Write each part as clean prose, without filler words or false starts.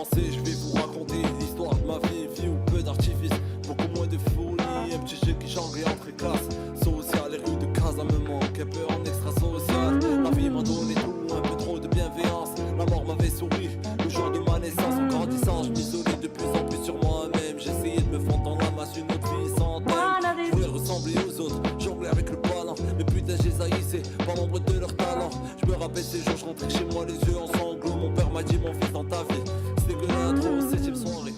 commencer, je vais vous raconter l'histoire de ma vie, vie ou peu d'artifice, beaucoup moins de folie, un petit jeu qui jongle entre classes, social, les rues de Casa me manquent, un peu en extra social, la vie m'a donné tout, un peu trop de bienveillance, la mort m'avait souri, le jour de ma naissance, en grandissant, je m'isolais de plus en plus sur moi-même, j'essayais de me fondre dans la masse, une autre vie sans thème, je voulais ressembler aux autres, jongler avec le ballon, mais putain je les haïssais, par l'ombre de leur talent, je me rappelle ces jours, je rentrais chez moi les yeux en sanglots, mon père m'a dit mon fils dans ta vie, c'était que l'intro, 7ème soirée.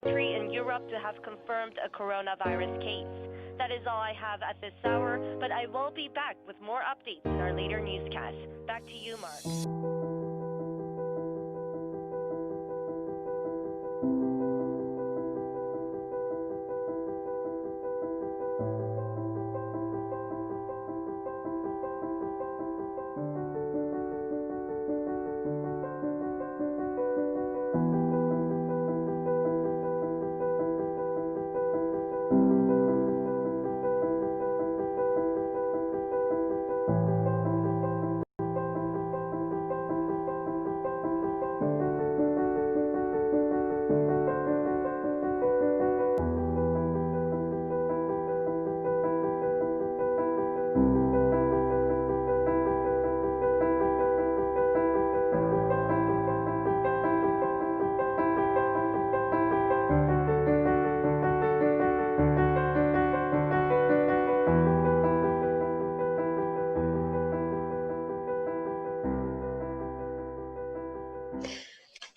In Europe to have confirmed a coronavirus case. That is all I have at this hour, but I will be back with more updates in our later newscast. Back to you, Mark.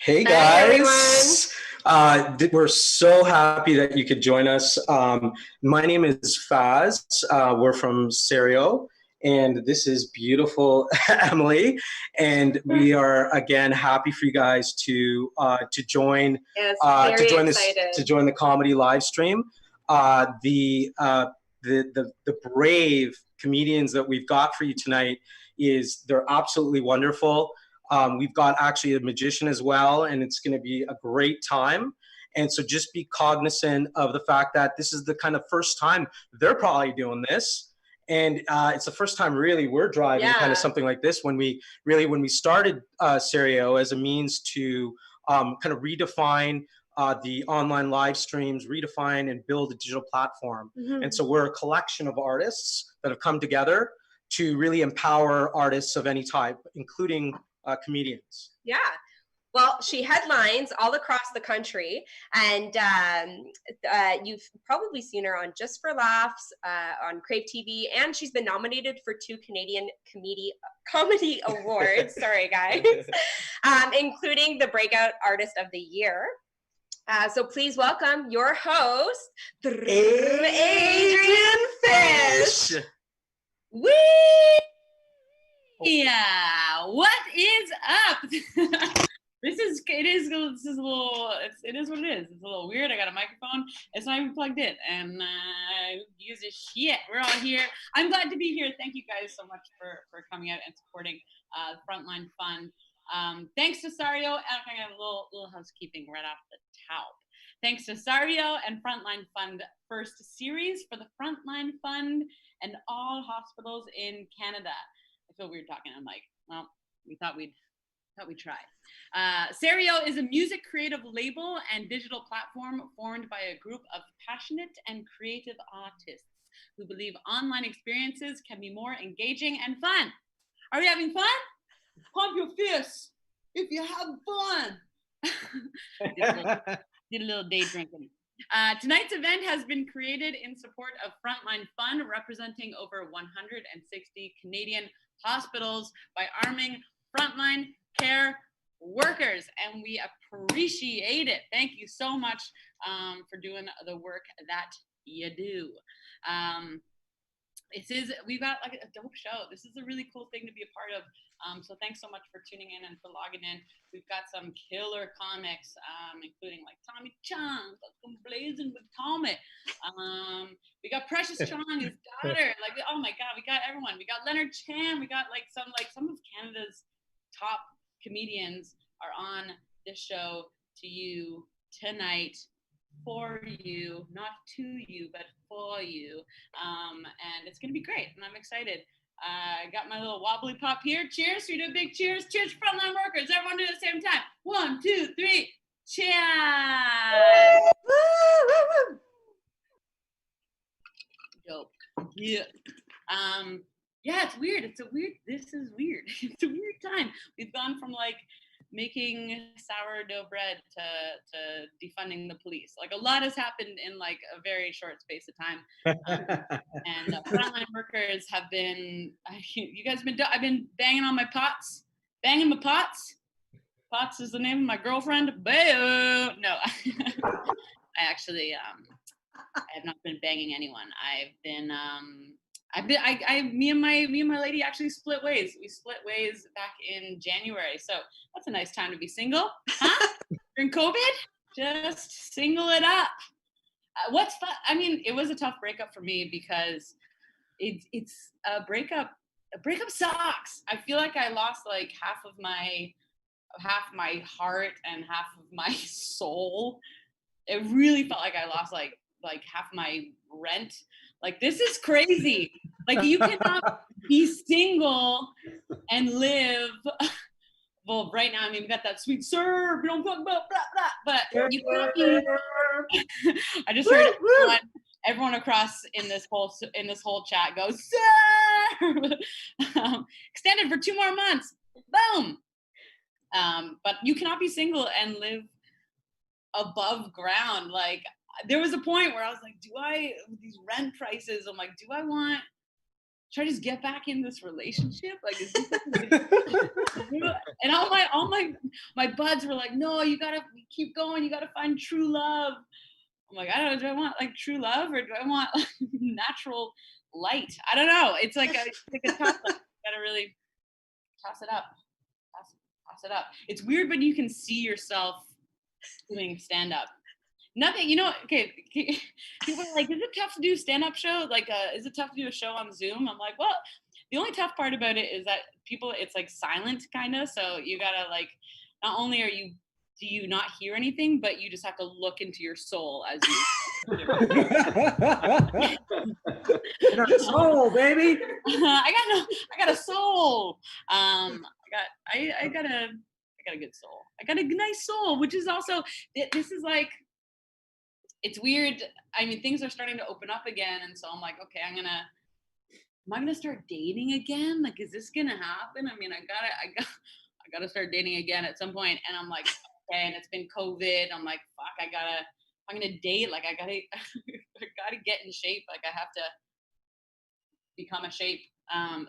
Hey guys, we're so happy that you could join us. My name is Faz. We're from Sairyō, and this is beautiful Emily. And we are again happy for you guys to join to join the comedy live stream. The brave comedians that we've got for you tonight they're absolutely wonderful. We've got actually a magician as well, and it's going to be a great time. And so just be cognizant of the fact that this is the kind of first time they're probably doing this. And it's the first time really we're driving kind of something like this when we started Sairyō as a means to kind of redefine the online live streams, redefine and build a digital platform. Mm-hmm. And so we're a collection of artists that have come together to really empower artists of any type, including comedians. Yeah. Well, she headlines all across the country, and you've probably seen her on Just for Laughs, on Crave TV, and she's been nominated for 2 Canadian Comedy Awards, sorry guys, including the Breakout Artist of the Year. So please welcome your host, Adrienne Fish. Whee! Yeah, what is up? It is what it is. It's a little weird. I got a microphone. It's not even plugged in, and use this shit. We're all here. I'm glad to be here. Thank you guys so much for coming out and supporting Frontline Fund. Thanks to Sairyō, and I got a little housekeeping right off the top. Thanks to Sairyō and Frontline Fund first series for the Frontline Fund and all hospitals in Canada. I feel weird talking. I'm like, well, we thought we'd try. Sairyō is a music creative label and digital platform formed by a group of passionate and creative artists who believe online experiences can be more engaging and fun. Are we having fun? Pump your fists if you have fun. Did a little day drinking. Tonight's event has been created in support of Frontline Fund, representing over 160 Canadian hospitals by arming frontline care workers, and we appreciate it. Thank you so much for doing the work that you do. We've got like a dope show. This is a really cool thing to be a part of. So thanks so much for tuning in and for logging in. We've got some killer comics, including like Tommy Chong, blazing with Tommy. We got Precious Chong, his daughter. Like, oh my God, we got everyone. We got Leonard Chan. We got like some of Canada's top comedians are on this show to you tonight. for you, not to you, but for you. And it's gonna be great, and I'm excited. I got my little wobbly pop here. Cheers! We do a big cheers. Cheers, frontline workers. Everyone do it at the same time. 1, 2, 3. Cheers! Dope. Yeah. Yeah, it's weird. This is weird. It's a weird time. We've gone from like making sourdough bread to defunding the police. Like a lot has happened in like a very short space of time. And frontline workers have been, you guys have been, I've been banging on my pots, banging my pots. Pots is the name of my girlfriend. Boo! No, I actually, I have not been banging anyone. Me and my lady actually split ways. We split ways back in January. So that's a nice time to be single, huh? During COVID, just single it up. What's fun? I mean, it was a tough breakup for me because it's a breakup. A breakup sucks. I feel like I lost like half my heart and half of my soul. It really felt like I lost like half my rent. Like, this is crazy. Like, you cannot be single and live. Well, right now, I mean, we got that sweet serve. We don't talk about blah, blah. But you cannot be. I just heard everyone across in this whole chat go, serve! Extended for 2 more months. Boom. But you cannot be single and live above ground. Like, there was a point where I was like, these rent prices, I'm like, should I just get back in this relationship? Like, is this and all my buds were like, no, you gotta keep going, you gotta find true love. I'm like, I don't know, do I want like true love or do I want like, natural light? I don't know. It's like a toss up. You gotta really toss it up. Toss it up. It's weird when you can see yourself doing stand-up. Nothing, okay, people are like, is it tough to do a stand-up show? Like, is it tough to do a show on Zoom? I'm like, well, the only tough part about it is that it's like silent kind of, so you gotta like, not only do you not hear anything, but you just have to look into your soul as you I got a soul, baby. I got a soul. I got a good soul. I got a nice soul, which is also, this is like, it's weird. I mean, things are starting to open up again. And so I'm like, okay, am I gonna start dating again? Like, is this gonna happen? I mean, I gotta start dating again at some point. And I'm like, okay, and it's been COVID. I'm like, fuck, I'm gonna date. Like, I gotta get in shape. Like, I have to become a shape.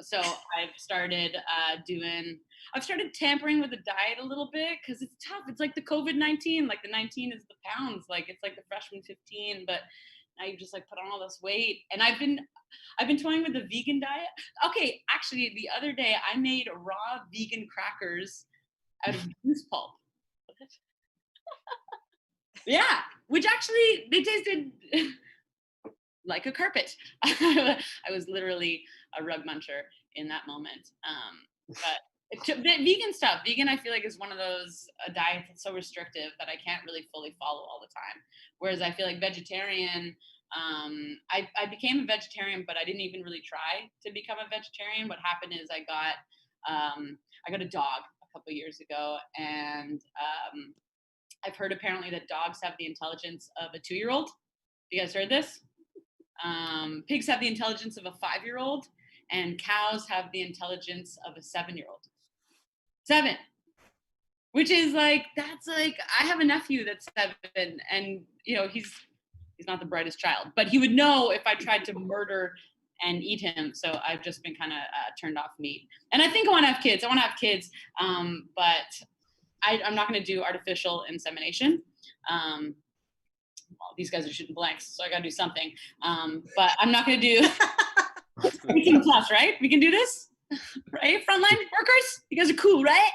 So I've started tampering with the diet a little bit because it's tough. It's like the COVID-19, like the 19 is the pounds, like it's like the freshman 15, but now you just like put on all this weight. And I've been toying with the vegan diet. Okay, actually the other day I made raw vegan crackers out of goose pulp. Yeah, which actually they tasted like a carpet. I was literally a rug muncher in that moment. But vegan stuff, I feel like is one of those diets that's so restrictive that I can't really fully follow all the time. Whereas I feel like vegetarian, I became a vegetarian, but I didn't even really try to become a vegetarian. What happened is I got a dog a couple of years ago, and I've heard apparently that dogs have the intelligence of a 2-year-old. You guys heard this? Pigs have the intelligence of a 5-year-old, and cows have the intelligence of a 7-year-old. 7, which is like, that's like, I have a nephew that's 7, and he's not the brightest child, but he would know if I tried to murder and eat him. So I've just been kind of turned off meat, and I think I want to have kids. But I'm not going to do artificial insemination. Well, these guys are shooting blanks, so I got to do something. But I'm not going to do 18 plus, right? We can do this, right? Frontline workers, you guys are cool, right?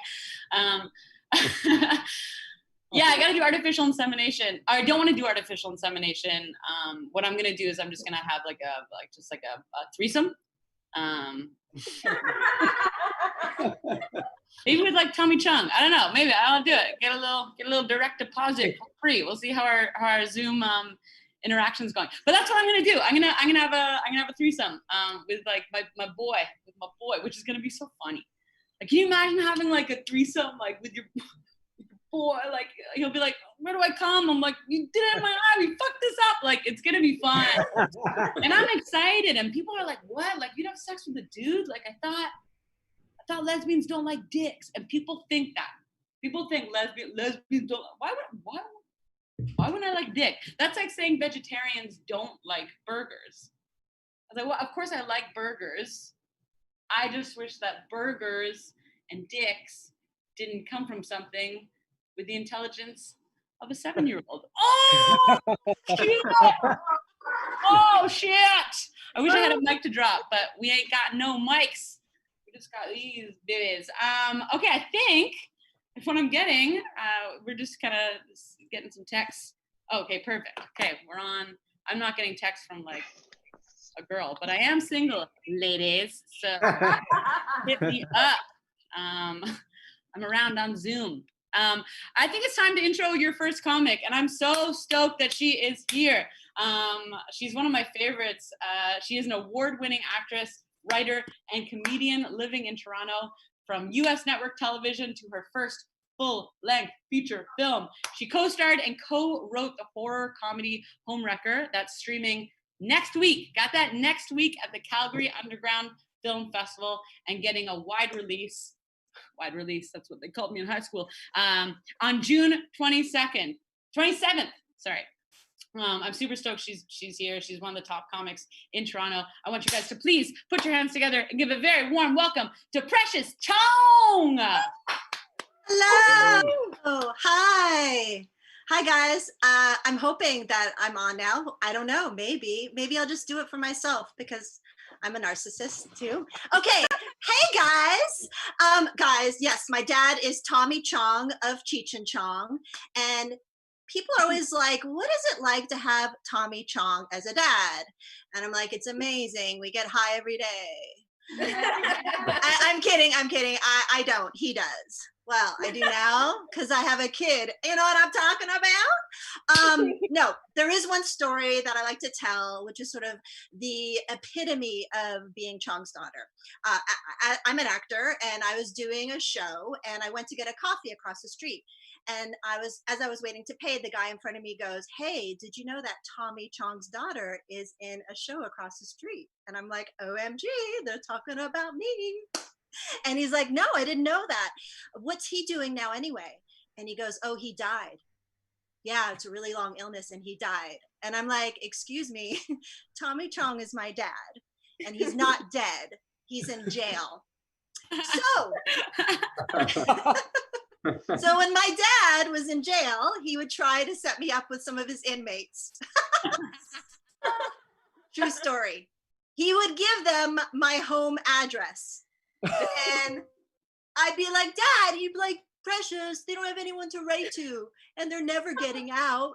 Yeah, I got to do artificial insemination. I don't want to do artificial insemination. What I'm going to do is I'm just going to have a threesome. Maybe with like Tommy Chong. I don't know. Maybe I'll do it. Get a little direct deposit for free. We'll see how our Zoom interaction's going. But that's what I'm gonna do. I'm gonna have a threesome with like my boy, which is gonna be so funny. Like, can you imagine having like a threesome like with your boy? Like, he'll be like, where do I come? I'm like, you did it in my eye. We fucked this up. Like, it's gonna be fun. And I'm excited. And people are like, what? Like, you'd have sex with a dude? Like, I thought lesbians don't like dicks. And people think that. People think lesbians don't. Why wouldn't I like dick? That's like saying vegetarians don't like burgers. I was like, well, of course I like burgers. I just wish that burgers and dicks didn't come from something with the intelligence of a 7-year-old. Oh, shit! Oh, shit! I wish I had a mic to drop, but we ain't got no mics. We just got these babies. Okay, I think if what I'm getting, we're just kind of getting some texts. Okay, perfect. Okay, we're on. I'm not getting texts from like a girl, but I am single, ladies. So hit me up. I'm around on Zoom. I think it's time to intro your first comic, and I'm so stoked that she is here. She's one of my favorites. She is an award-winning actress, writer, and comedian living in Toronto. From US network television to her first full-length feature film, she co-starred and co-wrote the horror comedy Homewrecker that's streaming next week. Got that next week at the Calgary Underground Film Festival and getting a wide release, that's what they called me in high school, on June 27th, sorry. I'm super stoked she's here. She's one of the top comics in Toronto. I want you guys to please put your hands together and give a very warm welcome to Precious Chong. Hello. Hi guys. I'm hoping that I'm on now. I don't know, maybe I'll just do it for myself because I'm a narcissist too. Okay. Hey guys. Yes, my dad is Tommy Chong of Cheech and Chong, and people are always like, what is it like to have Tommy Chong as a dad? And I'm like, it's amazing. We get high every day. I'm kidding. I don't. He does. Well, I do now because I have a kid. You know what I'm talking about? No, there is one story that I like to tell, which is sort of the epitome of being Chong's daughter. I'm an actor, and I was doing a show, and I went to get a coffee across the street. And as I was waiting to pay, the guy in front of me goes, hey, did you know that Tommy Chong's daughter is in a show across the street? And I'm like, OMG, they're talking about me. And he's like, no, I didn't know that. What's he doing now anyway? And he goes, oh, he died. Yeah, it's a really long illness and he died. And I'm like, excuse me, Tommy Chong is my dad and he's not dead. He's in jail. So when my dad was in jail, he would try to set me up with some of his inmates. True story. He would give them my home address. And I'd be like, Dad, he'd be like, Precious, they don't have anyone to write to and they're never getting out.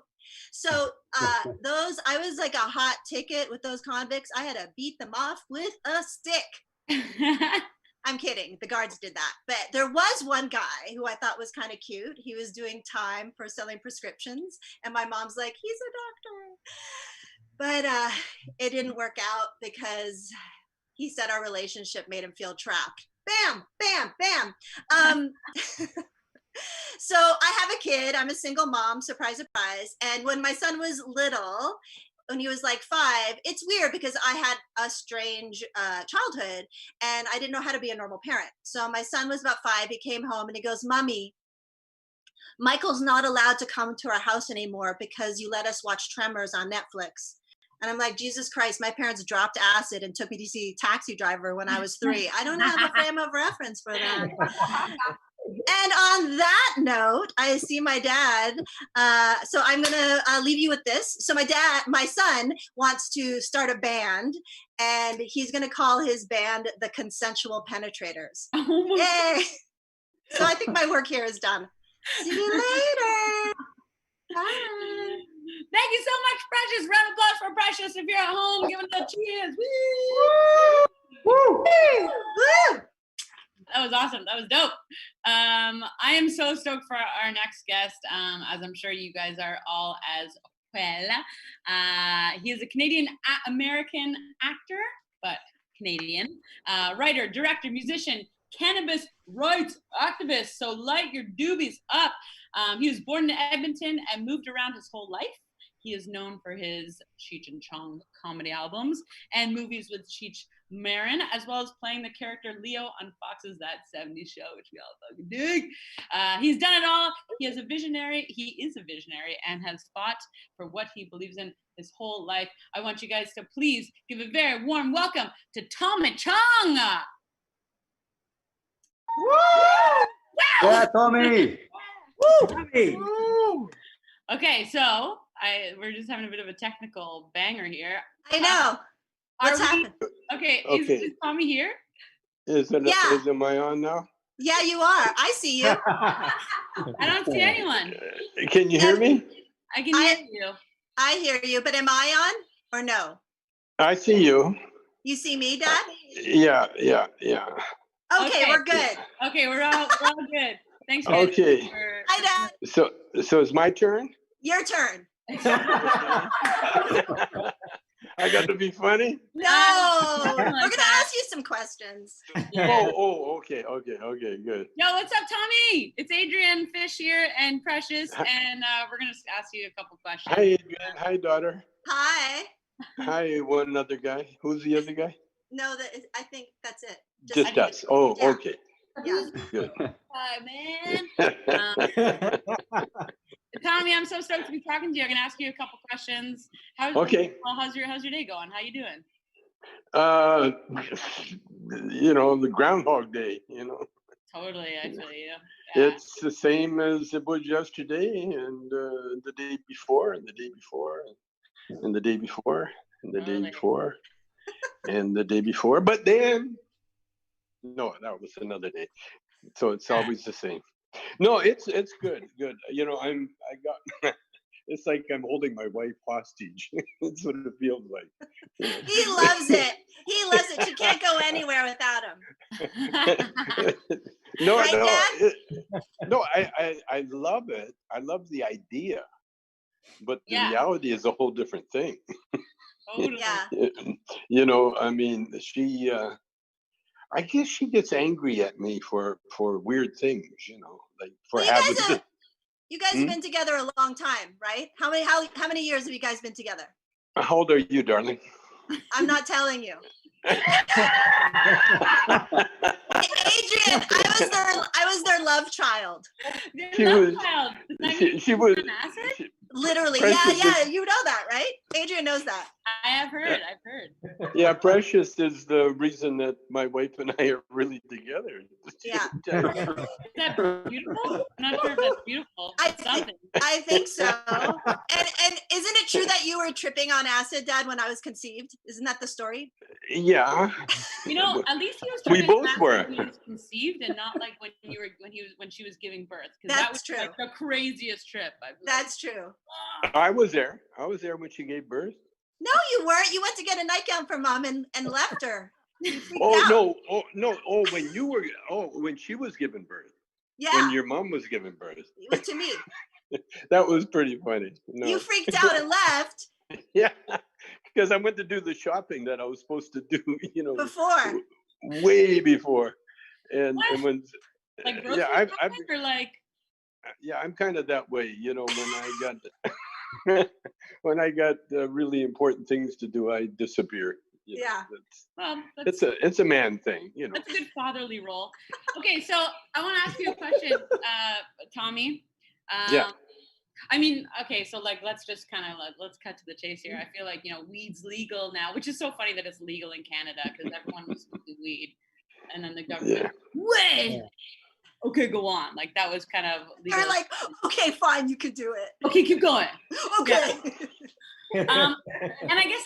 So I was like a hot ticket with those convicts. I had to beat them off with a stick. I'm kidding. The guards did that. But there was one guy who I thought was kind of cute. He was doing time for selling prescriptions. And my mom's like, he's a doctor. But it didn't work out because he said our relationship made him feel trapped. Bam, bam, bam. So I have a kid. I'm a single mom, surprise, surprise. And when my son was little, when he was like 5, it's weird because I had a strange childhood and I didn't know how to be a normal parent. So my son was about 5. He came home and he goes, Mommy, Michael's not allowed to come to our house anymore because you let us watch Tremors on Netflix. And I'm like, Jesus Christ, my parents dropped acid and took me to see Taxi Driver when I was 3. I don't have a frame of reference for that. And on that note, I see my dad. So I'm going to leave you with this. So my son wants to start a band and he's going to call his band the Consensual Penetrators. Oh Yay. So I think my work here is done. See you later. Bye. Thank you so much, Precious. Round of applause for Precious. If you're at home, give it a cheers. Woo! Woo! Woo! That was awesome. That was dope. I am so stoked for our next guest, as I'm sure you guys are all as well. He is a Canadian American actor, but Canadian, writer, director, musician, cannabis rights activist. So light your doobies up. He was born in Edmonton and moved around his whole life. He is known for his Cheech and Chong comedy albums and movies with Cheech Marin, as well as playing the character Leo on Fox's That 70s Show, which we all fucking dig. He's done it all. He is a visionary and has fought for what he believes in his whole life. I want you guys to please give a very warm welcome to Tommy Chong. Woo! Yeah, Tommy. Woo! Tommy. Okay, so we're just having a bit of a technical banger here. I know. What's happening? Okay, is Tommy here? Am I on now? Yeah, you are. I see you. I don't see anyone. Can you hear me? I can hear you. I hear you, but am I on or no? I see you. You see me, Dad? Yeah. Okay, we're good. Okay, we're all good. Thanks, guys. Okay. Hi, Dad. So it's my turn? Your turn. I got to be funny? No, we're gonna ask you some questions. Yeah. Oh, okay, good. Yo, what's up, Tommy? It's Adrienne Fish here and Precious, and we're gonna ask you a couple questions. Hi, Adrienne. Hi, daughter. Hi. Hi, one other guy. Who's the other guy? No, I think that's it. Just us. Oh, yeah. Okay. Yeah. Good. Hi, man. Tommy, I'm so stoked to be talking to you. I'm gonna ask you a couple questions. How's your day going? How you doing? The Groundhog Day. Totally, I feel you. Yeah. It's the same as it was yesterday, and the day before, and the day before, and the day before, and the day before, and the day before. But then, no, that was another day. So it's always the same. No, it's good. It's like I'm holding my wife hostage. That's what it feels like. He loves it. He loves it. She can't go anywhere without him. I love it. I love the idea, but the Yeah. reality is a whole different thing. Totally. Yeah. I mean, she. I guess she gets angry at me for weird things, like for Well, having. You guys have been together a long time, right? How many years have you guys been together? How old are you, darling? I'm not telling you. Adrienne, I was their love child. She was. Literally, Precious yeah. You know that, right? Adrienne knows that. I have heard. Yeah, Precious is the reason that my wife and I are really together. Yeah. Is that beautiful? I'm not sure if that's beautiful. I think so. And isn't it true that you were tripping on acid, Dad, when I was conceived? Isn't that the story? Yeah. At least he was. We both were. When he was conceived, and not like when she was giving birth. That's that was true. Like the craziest trip. That's true. I was there. I was there when she gave birth. No, you weren't. You went to get a nightgown for Mom and left her. No. When you were. When she was giving birth. Yeah. When your mom was giving birth. It was to me. That was pretty funny. No. You freaked out and left. Yeah, because I went to do the shopping that I was supposed to do. Before. Way before, and when. Like grocery shopping or like. Yeah, I'm kind of that way. When I got really important things to do, I disappear. It's a man thing, That's a good fatherly role. Okay, so I want to ask you a question, Tommy. Yeah. I mean, okay, so like let's just kind of let's cut to the chase here. I feel like weed's legal now, which is so funny that it's legal in Canada because everyone was smoking weed, and then the government wait. Okay, go on. Like that was kind of legal. They're like, okay, fine, you could do it. Okay, keep going. Okay. Yeah. And I guess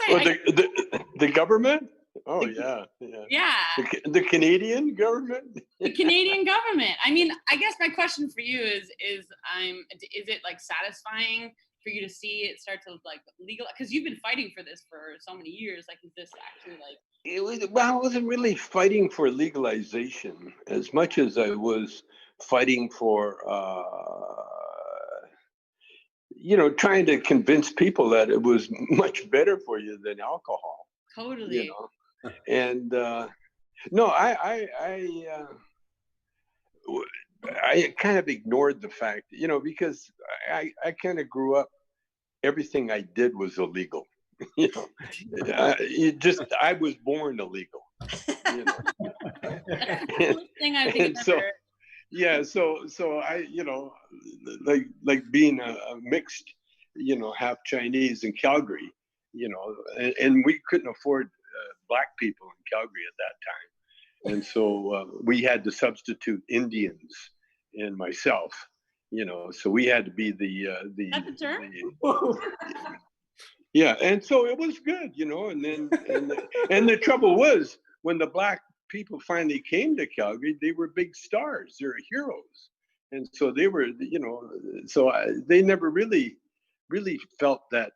the government. Oh yeah. The Canadian government. The Canadian government. I mean, I guess my question for you is it like satisfying for you to see it start to like legal? Because you've been fighting for this for so many years. Like, is this actually like I wasn't really fighting for legalization as much as I was fighting for, trying to convince people that it was much better for you than alcohol. Totally. And no, I kind of ignored the fact, because I kind of grew up, everything I did was illegal. I was born illegal. Thing I think so I, like being a mixed, half Chinese in Calgary, and we couldn't afford black people in Calgary at that time. And so we had to substitute Indians and myself, so we had to be That's a term? yeah. And so it was good, and then, and the trouble was when the black people finally came to Calgary, they were big stars. They were heroes. And so they were, they never really felt that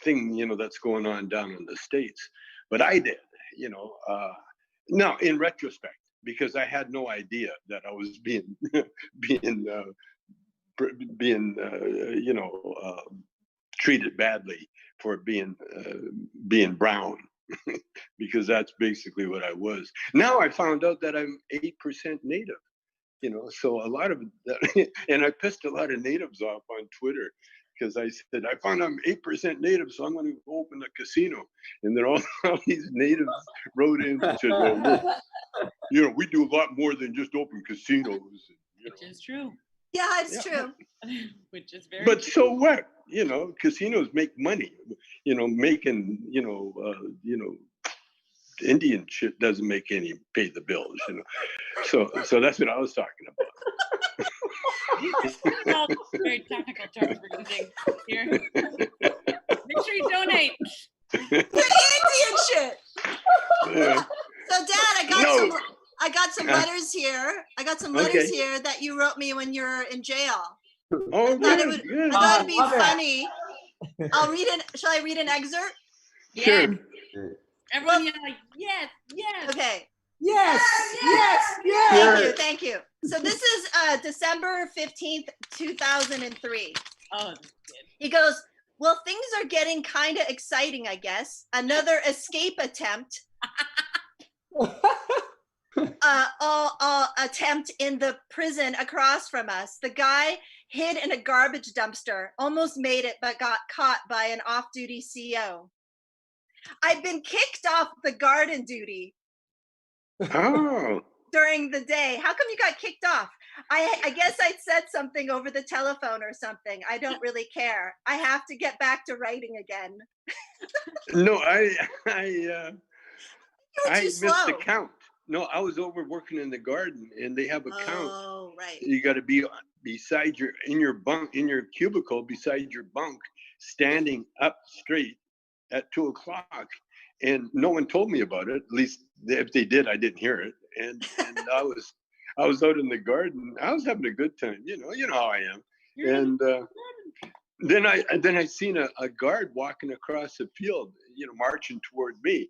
thing, that's going on down in the States. But I did, now in retrospect, because I had no idea that I was being treated badly for being brown, because that's basically what I was. Now I found out that I'm 8% Native, so a lot of that, and I pissed a lot of natives off on Twitter, because I said, I found I'm 8% Native, so I'm going to open a casino. And then all these natives wrote in and said, well, we do a lot more than just open casinos. Which is true. Yeah, it's true. Which is very But true. so what? Casinos make money. Making, Indian shit doesn't make any pay the bills, So that's what I was talking about. These are all very technical terms we're using here. Make sure you donate. The Indian shit. Yeah. So, Dad, I got some letters here. I got some letters here that you wrote me when you're in jail. Oh, good. I thought it'd be funny. I'll read it. Shall I read an excerpt? Yeah. Sure. Everyone, you're like, yes, yes. Okay. Yes, yes, yes. Thank you. So this is December 15th, 2003. Oh, that's good. He goes, well, things are getting kind of exciting, I guess. Another escape attempt. Attempt in the prison across from us. The guy hid in a garbage dumpster, almost made it, but got caught by an off-duty CO. I've been kicked off the garden duty. Oh. During the day. How come you got kicked off? I guess I said something over the telephone or something. I don't really care. I have to get back to writing again. No, I missed slow. the count. No, I was over working in the garden, and they have a count. Oh, right. You got to be beside in your cubicle beside your bunk, standing up straight at 2:00. And no one told me about it. At least if they did, I didn't hear it. And I was out in the garden. I was having a good time. You know how I am. And then I seen a guard walking across the field, marching toward me.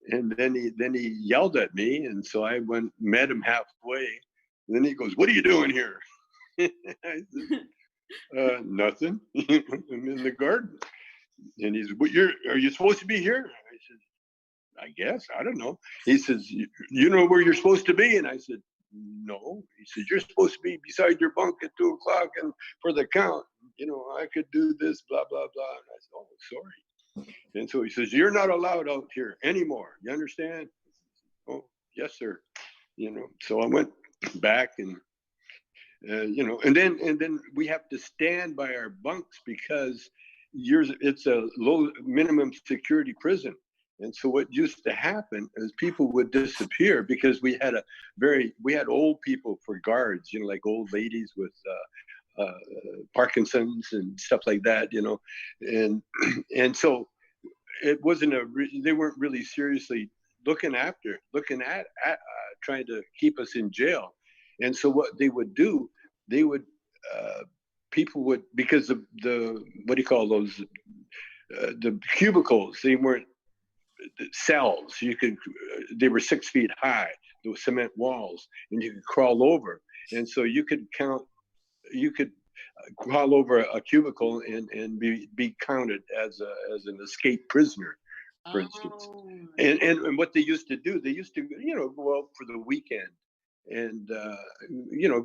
And then he yelled at me, and so I met him halfway. And then he goes, "What are you doing here?" I said, "Nothing. I'm in the garden." And he's, "Are you supposed to be here?" I said, "I guess. I don't know." He says, "You know where you're supposed to be?" And I said, "No." He says, "You're supposed to be beside your bunk at 2:00, and for the count, I could do this, blah blah blah." And I said, "Oh, sorry." And so he says, "You're not allowed out here anymore. You understand?" "Oh, yes, sir." So I went back and and then we have to stand by our bunks because it's a low minimum security prison. And so what used to happen is people would disappear because we had old people for guards, like old ladies with Parkinson's and stuff like that, and so it wasn't they weren't really seriously looking at trying to keep us in jail. And so what they would do, people would, because of the, what do you call those, the cubicles, they weren't cells. They were 6 feet high, those cement walls, and you could crawl over. And so you could crawl over a cubicle and be counted as an escaped prisoner, for instance. And what they used to do, they used to, go out for the weekend and,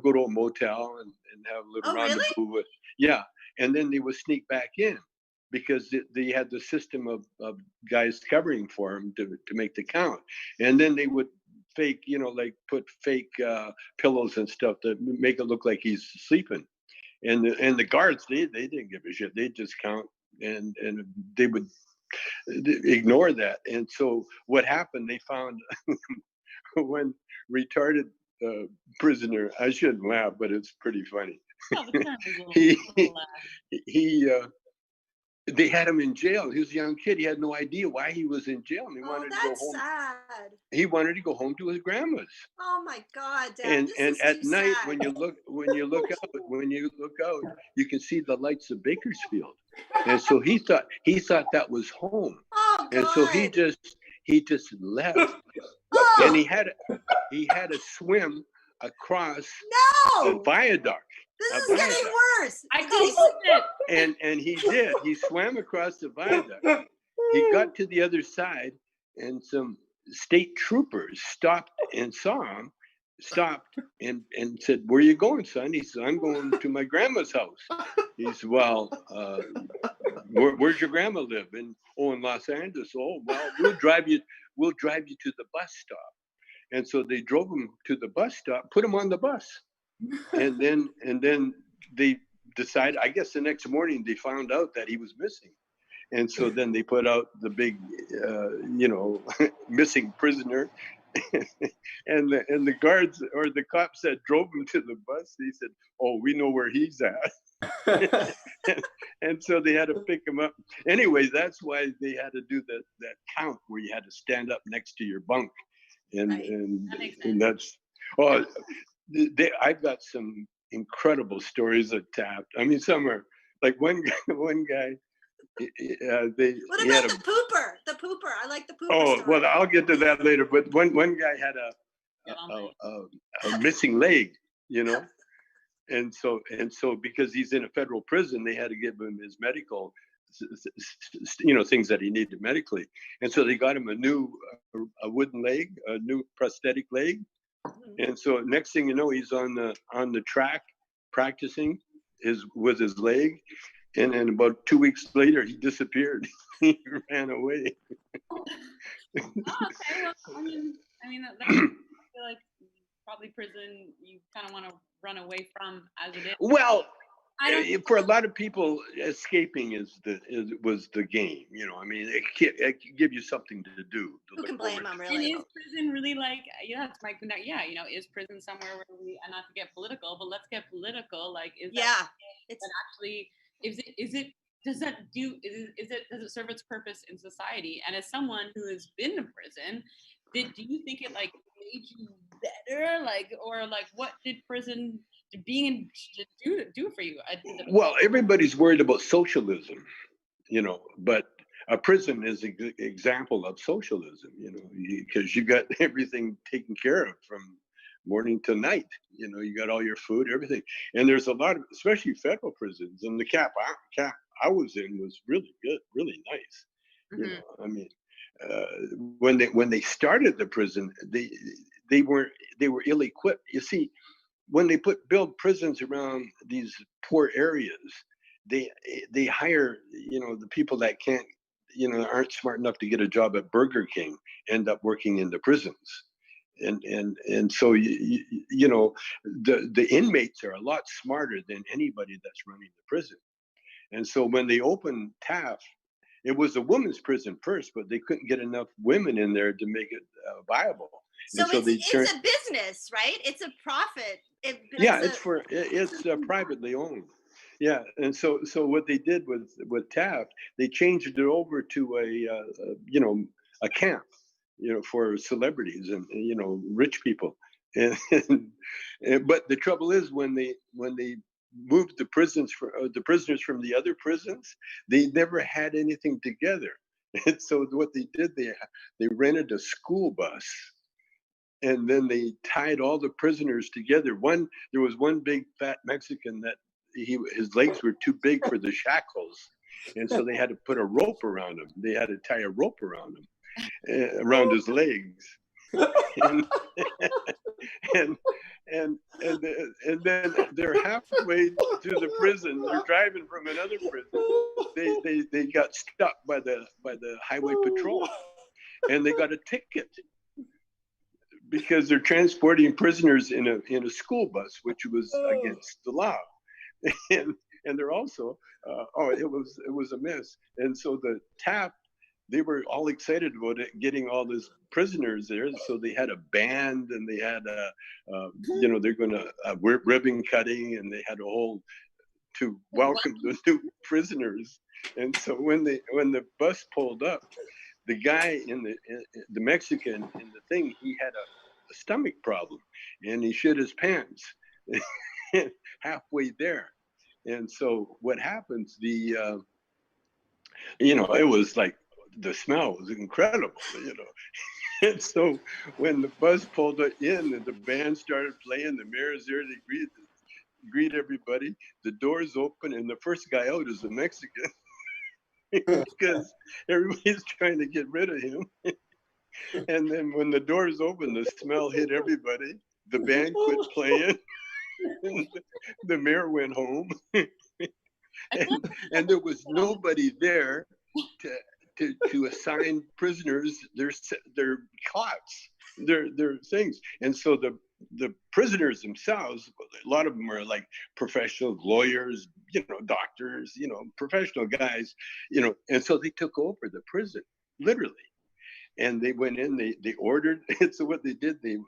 go to a motel and have a little rendezvous with, and then they would sneak back in because they had the system of guys covering for them to make the count. And then they would fake, like put fake pillows and stuff to make it look like he's sleeping. And the guards, they didn't give a shit. They just count and they would ignore that. And so what happened, they found one retarded prisoner, I shouldn't laugh, but it's pretty funny. They had him in jail. He was a young kid. He had no idea why he was in jail. And he wanted to go home. Sad. He wanted to go home to his grandma's. Oh my God, Dad! And at night, when you look out, you can see the lights of Bakersfield. And so he thought that was home. Oh God. And so he just left. And he had to swim across a viaduct. This is getting worse. I called it. And he did. He swam across the viaduct. He got to the other side, and some state troopers stopped and saw him, and said, "Where are you going, son?" He said, "I'm going to my grandma's house." He said, "Well, where's your grandma live?" In Los Angeles. "Oh, well, we'll drive you to the bus stop." And so they drove him to the bus stop, put him on the bus. And then they decided, I guess the next morning they found out that he was missing. And so then they put out the big, missing prisoner. and the guards or the cops that drove him to the bus, they said, "Oh, we know where he's at." and so they had to pick him up. Anyway, that's why they had to do that count where you had to stand up next to your bunk. And that's, I've got some incredible stories of Taft. I mean, some are like one guy. What about the pooper? The pooper. I like the pooper. Oh, story. well, I'll get to that later. But one guy had a missing leg, and so because he's in a federal prison, they had to give him his medical, things that he needed medically, and so they got him a wooden leg, a new prosthetic leg. And so next thing you know, he's on the track practicing with his leg, and then about 2 weeks later, he disappeared. He ran away. Okay. Well, I mean, I feel like probably prison you kind of want to run away from as it is. Well, for a lot of people, escaping was the game. I mean, it can give you something to do. Who can blame them, really? And is prison really like? That's my is prison somewhere where we, and not to get political, but let's get political. Like, is that actually? Is it? Does it serve its purpose in society? And as someone who has been to prison, do you think it like made you better? What did prison being do for you? Well, everybody's worried about socialism, but a prison is an example of socialism, because you got everything taken care of from morning to night. You got all your food, everything. And there's a lot of, especially federal prisons, and the camp I was in was really good, really nice. Mm-hmm. I mean, when they started the prison, they were ill-equipped. You see, when they build prisons around these poor areas, they hire the people that can't aren't smart enough to get a job at Burger King end up working in the prisons, and so the inmates are a lot smarter than anybody that's running the prison. And so when they opened Taft, it was a women's prison first, but they couldn't get enough women in there to make it viable. So it's a business, right? It's a profit. It's privately owned. Yeah, and so what they did with Taft, they changed it over to a camp, for celebrities and rich people. And but the trouble is when they moved the prisoners from the other prisons, they never had anything together. And so what they did, they rented a school bus, and then they tied all the prisoners together. There was one big fat Mexican that his legs were too big for the shackles, and so they had to put a rope around him. They had to tie a rope around him, around his legs. And then they're halfway to the prison. They're driving from another prison. They got stuck by the highway patrol, and they got a ticket because they're transporting prisoners in a school bus, which was against the law. And they're also it was a mess. And so the TAP, they were all excited about it, getting all these prisoners there. So they had a band, and they had they're going to ribbon cutting, and they had a whole to welcome the new prisoners. And so when the bus pulled up, the guy the Mexican in the thing, he had a stomach problem, and he shit his pants halfway there. And so what happens? It was like, the smell was incredible, And so when the bus pulled in and the band started playing, the mayor's there, they greet everybody. The doors open, and the first guy out is a Mexican because everybody's trying to get rid of him. And then when the doors open, the smell hit everybody. The band quit playing. The mayor went home, and there was nobody there to assign prisoners their cots, their things. And so the prisoners themselves, a lot of them are like professional lawyers, doctors, professional guys, and so they took over the prison, literally. And they went in, they ordered. And so what they did, they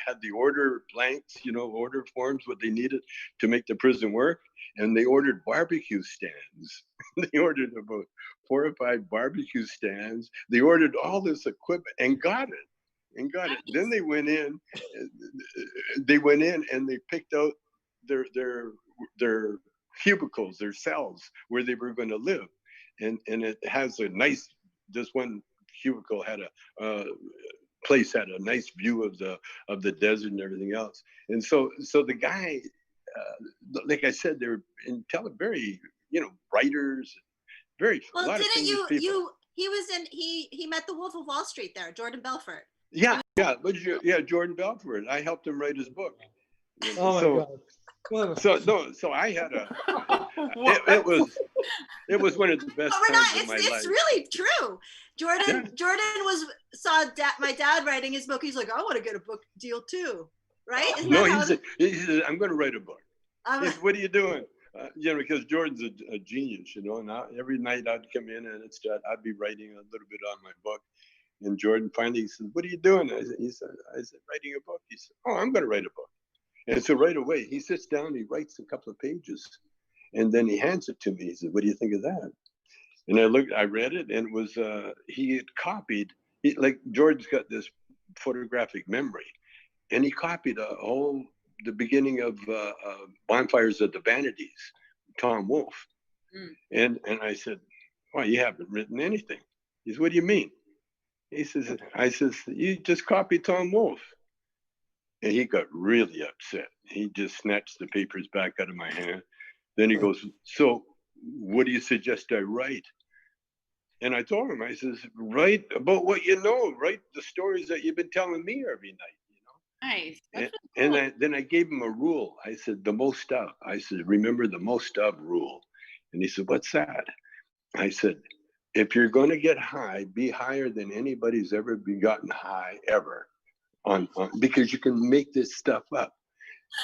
had the order blanks, order forms, what they needed to make the prison work. And they ordered barbecue stands. They ordered about 4 or 5 barbecue stands. They ordered all this equipment and got it. Then they went in and they picked out their cubicles, their cells where they were going to live. And it has a nice, this one cubicle had a place had a nice view of the desert and everything else. And so the guy, like I said, they're very, writers, very. Well, a lot didn't of people. He met the Wolf of Wall Street there, Jordan Belfort. Yeah, Jordan Belfort. I helped him write his book. Oh my God. So I had it was one of the best times of my life. It's really true. Jordan saw my dad writing his book. He's like, I want to get a book deal too, right? He said, I'm going to write a book. He said, what are you doing? Because Jordan's a genius, and every night I'd come in and I'd be writing a little bit on my book. And Jordan finally said, what are you doing? I said, writing a book. He said, oh, I'm going to write a book. And so right away, he sits down, he writes a couple of pages, and then he hands it to me. He said, what do you think of that? And I read it, and it was, he had copied, like Jordan's got this photographic memory, and he copied the beginning of Bonfires of the Vanities, Tom Wolfe. And I said, well, you haven't written anything. He said, what do you mean? I says, you just copied Tom Wolfe. And he got really upset. He just snatched the papers back out of my hand. Then he goes, so what do you suggest I write? And I told him, I says, write about what you know. Write the stories that you've been telling me every night. Nice. And then I gave him a rule. I said, the most of. I said, remember the most of rule. And he said, what's that? I said, if you're going to get high, be higher than anybody's ever been gotten high ever. On because you can make this stuff up.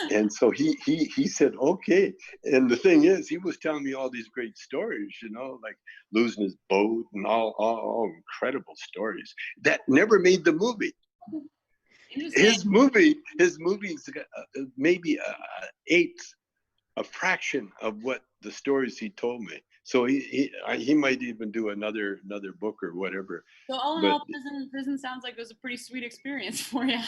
And so he said, okay. And the thing is, he was telling me all these great stories, like losing his boat and all incredible stories that never made the movie. His movie's maybe a fraction of what the stories he told me. So he might even do another book or whatever. So all in all, prison sounds like it was a pretty sweet experience for you.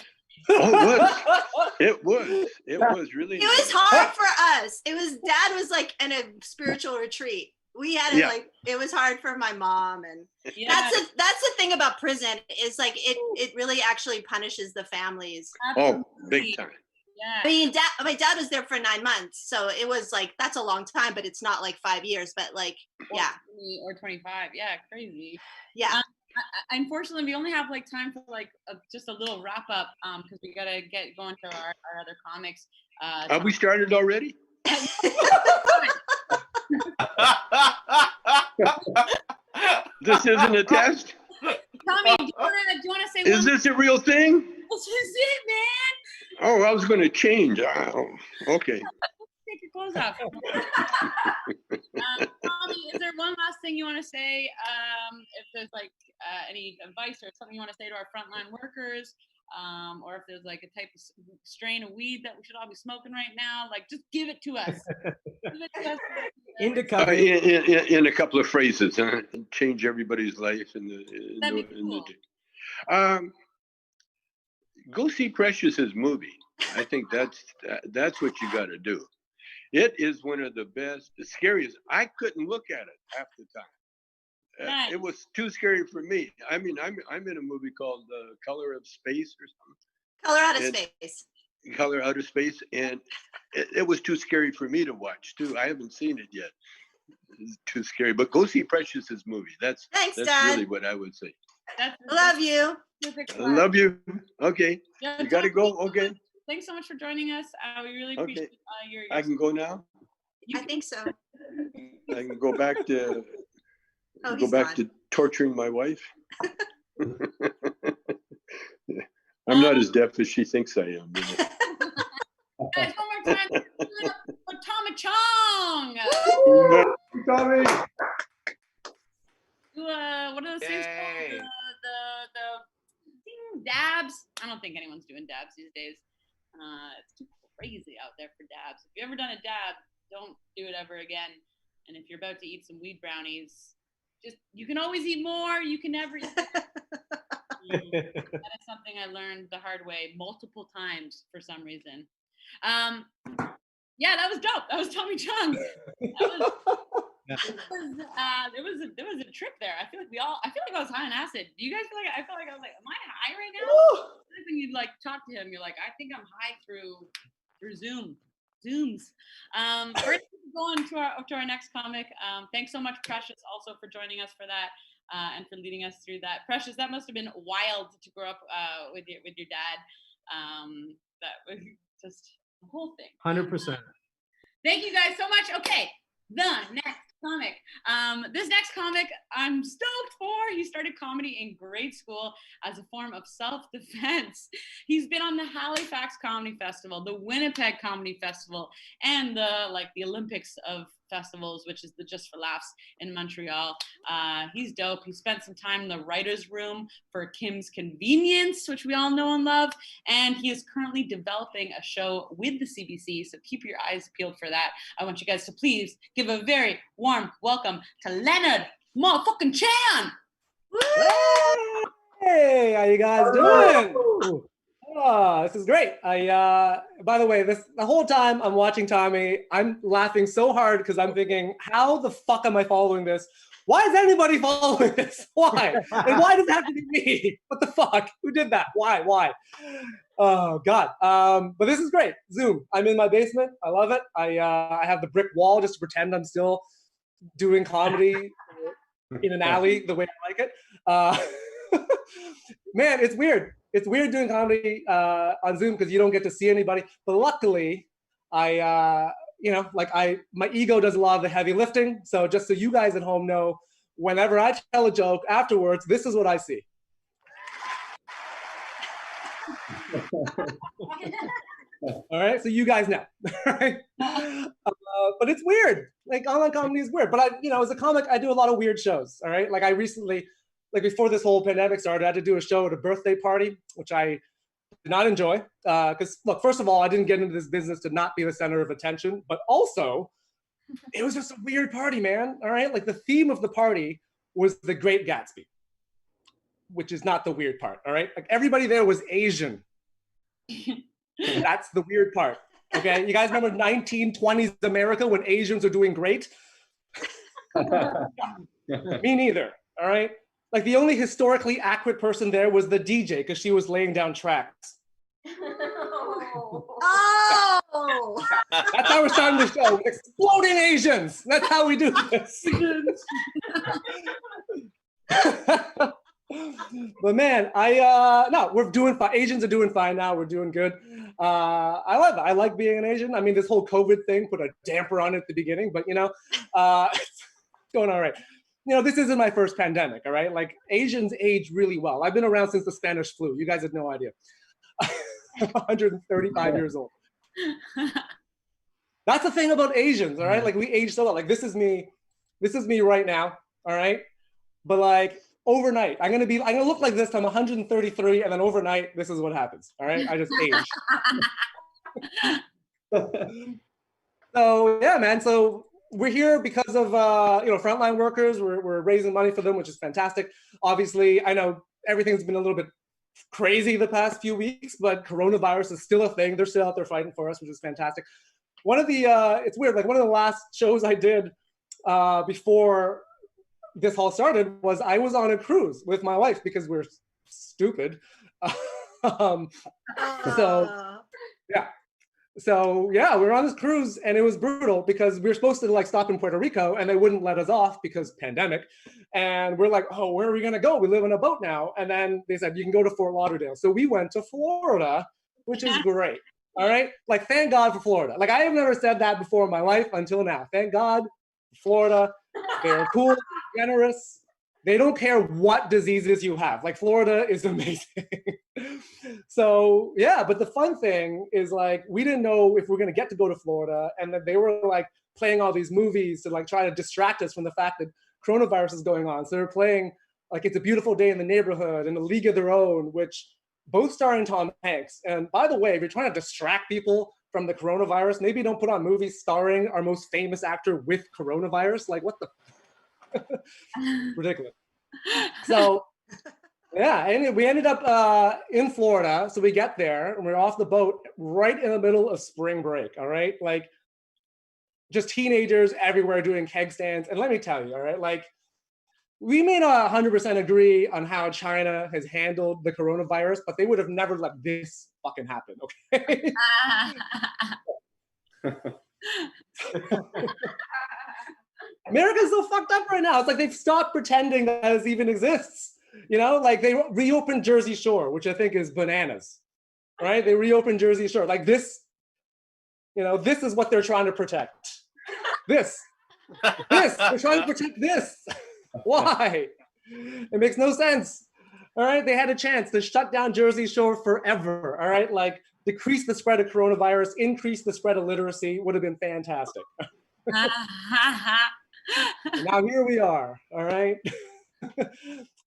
Oh, it was really. It was hard for us. Dad was like in a spiritual retreat we had it like, it was hard for my mom, and that's the thing about prison is like it really actually punishes the families. Oh, big time. Yeah. I mean, my dad was there for 9 months, so it was like, that's a long time, but it's not like 5 years, but like, yeah. Or 25, yeah, crazy. Yeah. Unfortunately, we only have like time for like just a little wrap up because we gotta get going to our other comics. Have we started already? This isn't a test? Tommy, do you wanna say Is this a real thing? This is it, man. Oh, I was going to change. Oh, okay. Take your clothes off. Tommy, is there one last thing you want to say? If there's like any advice or something you want to say to our frontline workers, or if there's like a type of strain of weed that we should all be smoking right now, like just give it to us. Give it to us. In a couple of phrases, change everybody's life in the day. Go see Precious's movie. I think that's what you got to do. It is one of the best, the scariest. I couldn't look at it half the time. Nice. It was too scary for me. I mean, I'm in a movie called Color of Space or something. Color Out of Space. Color Out of Space, and it was too scary for me to watch too. I haven't seen it yet. It's too scary. But go see Precious's movie. That's Dad. really what I would say. Love you. Love you. Okay. You got to go. Okay. Thanks so much for joining us. We really appreciate your. I can go now. I think so. I can go back to to torturing my wife. I'm not as deaf as she thinks I am. Guys, one more time for Tommy Chong. Tommy. What are those things called? The dabs. I don't think anyone's doing dabs these days. It's too crazy out there for dabs. If you've ever done a dab, don't do it ever again. And if you're about to eat some weed brownies, you can always eat more. You can never eat. That is something I learned the hard way multiple times for some reason. Yeah, that was dope. That was Tommy Chong. There was a trip there. I feel like I was high on acid. Do you guys feel like I felt like I was like, am I high right now? When you like talk to him, you're like, I think I'm high through Zooms. We're gonna go on to our next comic. Thanks so much, Precious, also for joining us for that. And for leading us through that. Precious, that must have been wild to grow up with your dad. That was just the whole thing. 100%. Thank you guys so much. Okay, the next comic. This next comic I'm stoked for. He started comedy in grade school as a form of self-defense. He's been on the Halifax Comedy Festival, the Winnipeg Comedy Festival, and the Olympics of festivals, which is the Just for Laughs in Montreal. He's dope. He spent some time in the writer's room for Kim's Convenience, which we all know and love. And he is currently developing a show with the CBC. So keep your eyes peeled for that. I want you guys to please give a very warm welcome to Leonard motherfucking Chan. Hey, how you guys doing? Oh, this is great. By the way, the whole time I'm watching Tommy, I'm laughing so hard because I'm thinking, how the fuck am I following this? Why is anybody following this? Why? And why does it have to be me? What the fuck? Who did that? Why? Oh God. But this is great. Zoom. I'm in my basement. I love it. I have the brick wall just to pretend I'm still doing comedy in an alley the way I like it. Man, it's weird. It's weird doing comedy on Zoom because you don't get to see anybody. But luckily, my ego does a lot of the heavy lifting. So just so you guys at home know, whenever I tell a joke afterwards, this is what I see. All right, so you guys know. Right? But it's weird. Like online comedy is weird. But as a comic, I do a lot of weird shows. All right, like I recently. Like before this whole pandemic started, I had to do a show at a birthday party, which I did not enjoy. Because look, first of all, I didn't get into this business to not be the center of attention, but also it was just a weird party, man. All right. Like the theme of the party was The Great Gatsby, which is not the weird part. All right. Like everybody there was Asian. That's the weird part. Okay. You guys remember 1920s America when Asians are doing great? Me neither. All right. Like the only historically accurate person there was the DJ because she was laying down tracks. Oh! That's how we're starting the show. With exploding Asians. That's how we do this. But man, no, we're doing fine. Asians are doing fine now. We're doing good. I love it. I like being an Asian. I mean, this whole COVID thing put a damper on it at the beginning, but it's going all right. This isn't my first pandemic, all right? Like Asians age really well. I've been around since the Spanish flu. You guys have no idea. 135 years old. That's the thing about Asians, all right? Like we age so well. Like this is me right now, all right? But like overnight, I'm gonna look like this. I'm 133, and then overnight, this is what happens. All right, I just age. So yeah, man. So we're here because of frontline workers. We're raising money for them, which is fantastic. Obviously, I know everything's been a little bit crazy the past few weeks, but coronavirus is still a thing. They're still out there fighting for us, which is fantastic. One of the it's weird. Like one of the last shows I did before this all started was I was on a cruise with my wife because we're stupid. So yeah, we were on this cruise and it was brutal because we were supposed to like stop in Puerto Rico and they wouldn't let us off because pandemic. And we're like, oh, where are we gonna go? We live on a boat now. And then they said, you can go to Fort Lauderdale. So we went to Florida, which is great. All right. Like, thank God for Florida. Like I have never said that before in my life until now. Thank God for Florida. They're cool, generous. They don't care what diseases you have. Like Florida is amazing. So yeah, but the fun thing is like, we didn't know if we were gonna get to go to Florida, and that they were like playing all these movies to like try to distract us from the fact that coronavirus is going on. So they're playing like It's a Beautiful Day in the Neighborhood and A League of Their Own, which both starring Tom Hanks. And by the way, if you're trying to distract people from the coronavirus, maybe don't put on movies starring our most famous actor with coronavirus. Like what the ridiculous. So yeah, and we ended up in Florida. So we get there and we're off the boat right in the middle of spring break. All right, like just teenagers everywhere doing keg stands. And let me tell you, all right, like we may not 100% agree on how China has handled the coronavirus, but they would have never let this fucking happen. Okay. America's so fucked up right now. It's like they've stopped pretending that this even exists. Like they reopened Jersey Shore, which I think is bananas, right? They reopened Jersey Shore. Like this, this is what they're trying to protect. This, they're trying to protect this. Why? It makes no sense. All right, they had a chance to shut down Jersey Shore forever. All right, like decrease the spread of coronavirus, increase the spread of literacy, would have been fantastic. Now here we are, all right?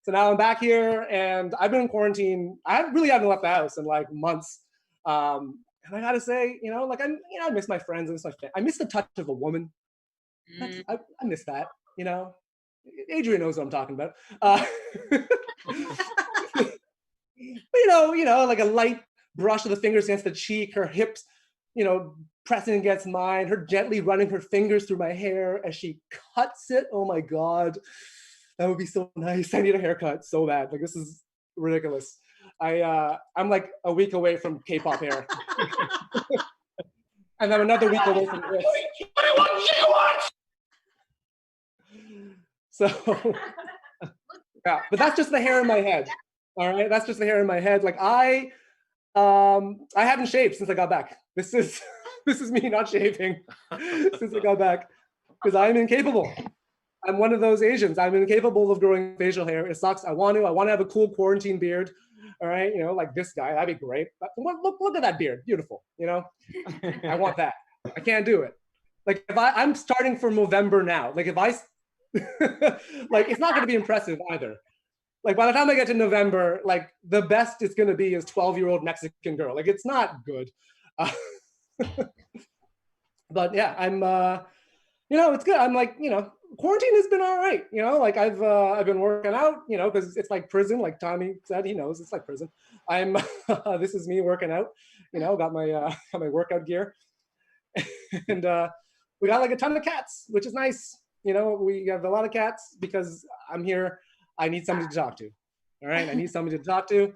So now I'm back here and I've been in quarantine. I really haven't left the house in like months. And I gotta say, I miss my friends and stuff. I miss the touch of a woman. I miss that, Adrienne knows what I'm talking about. But, like a light brush of the fingers against the cheek, her hips, pressing against mine, her gently running her fingers through my hair as she cuts it. Oh my God, that would be so nice. I need a haircut so bad. Like this is ridiculous. I'm like a week away from K-pop hair. And I'm another week away from this. So, yeah, but that's just the hair in my head. All right, that's just the hair in my head. Like I haven't shaved since I got back. This is me not shaving since I got back because I'm incapable. I'm one of those Asians. I'm incapable of growing facial hair. It sucks. I want to have a cool quarantine beard. All right, like this guy, that'd be great. But look at that beard, beautiful. I want that. I can't do it. Like if I'm starting for November now. Like if I like it's not going to be impressive either. Like by the time I get to November, like the best it's going to be is 12-year-old Mexican girl. Like it's not good. But yeah, I'm it's good. I'm like, quarantine has been all right. Like I've been working out, because it's like prison, like Tommy said, he knows it's like prison. I'm this is me working out, got my workout gear. And we got like a ton of cats, which is nice. You know, we have a lot of cats because I'm here. I need somebody to talk to. All right, I need somebody to talk to,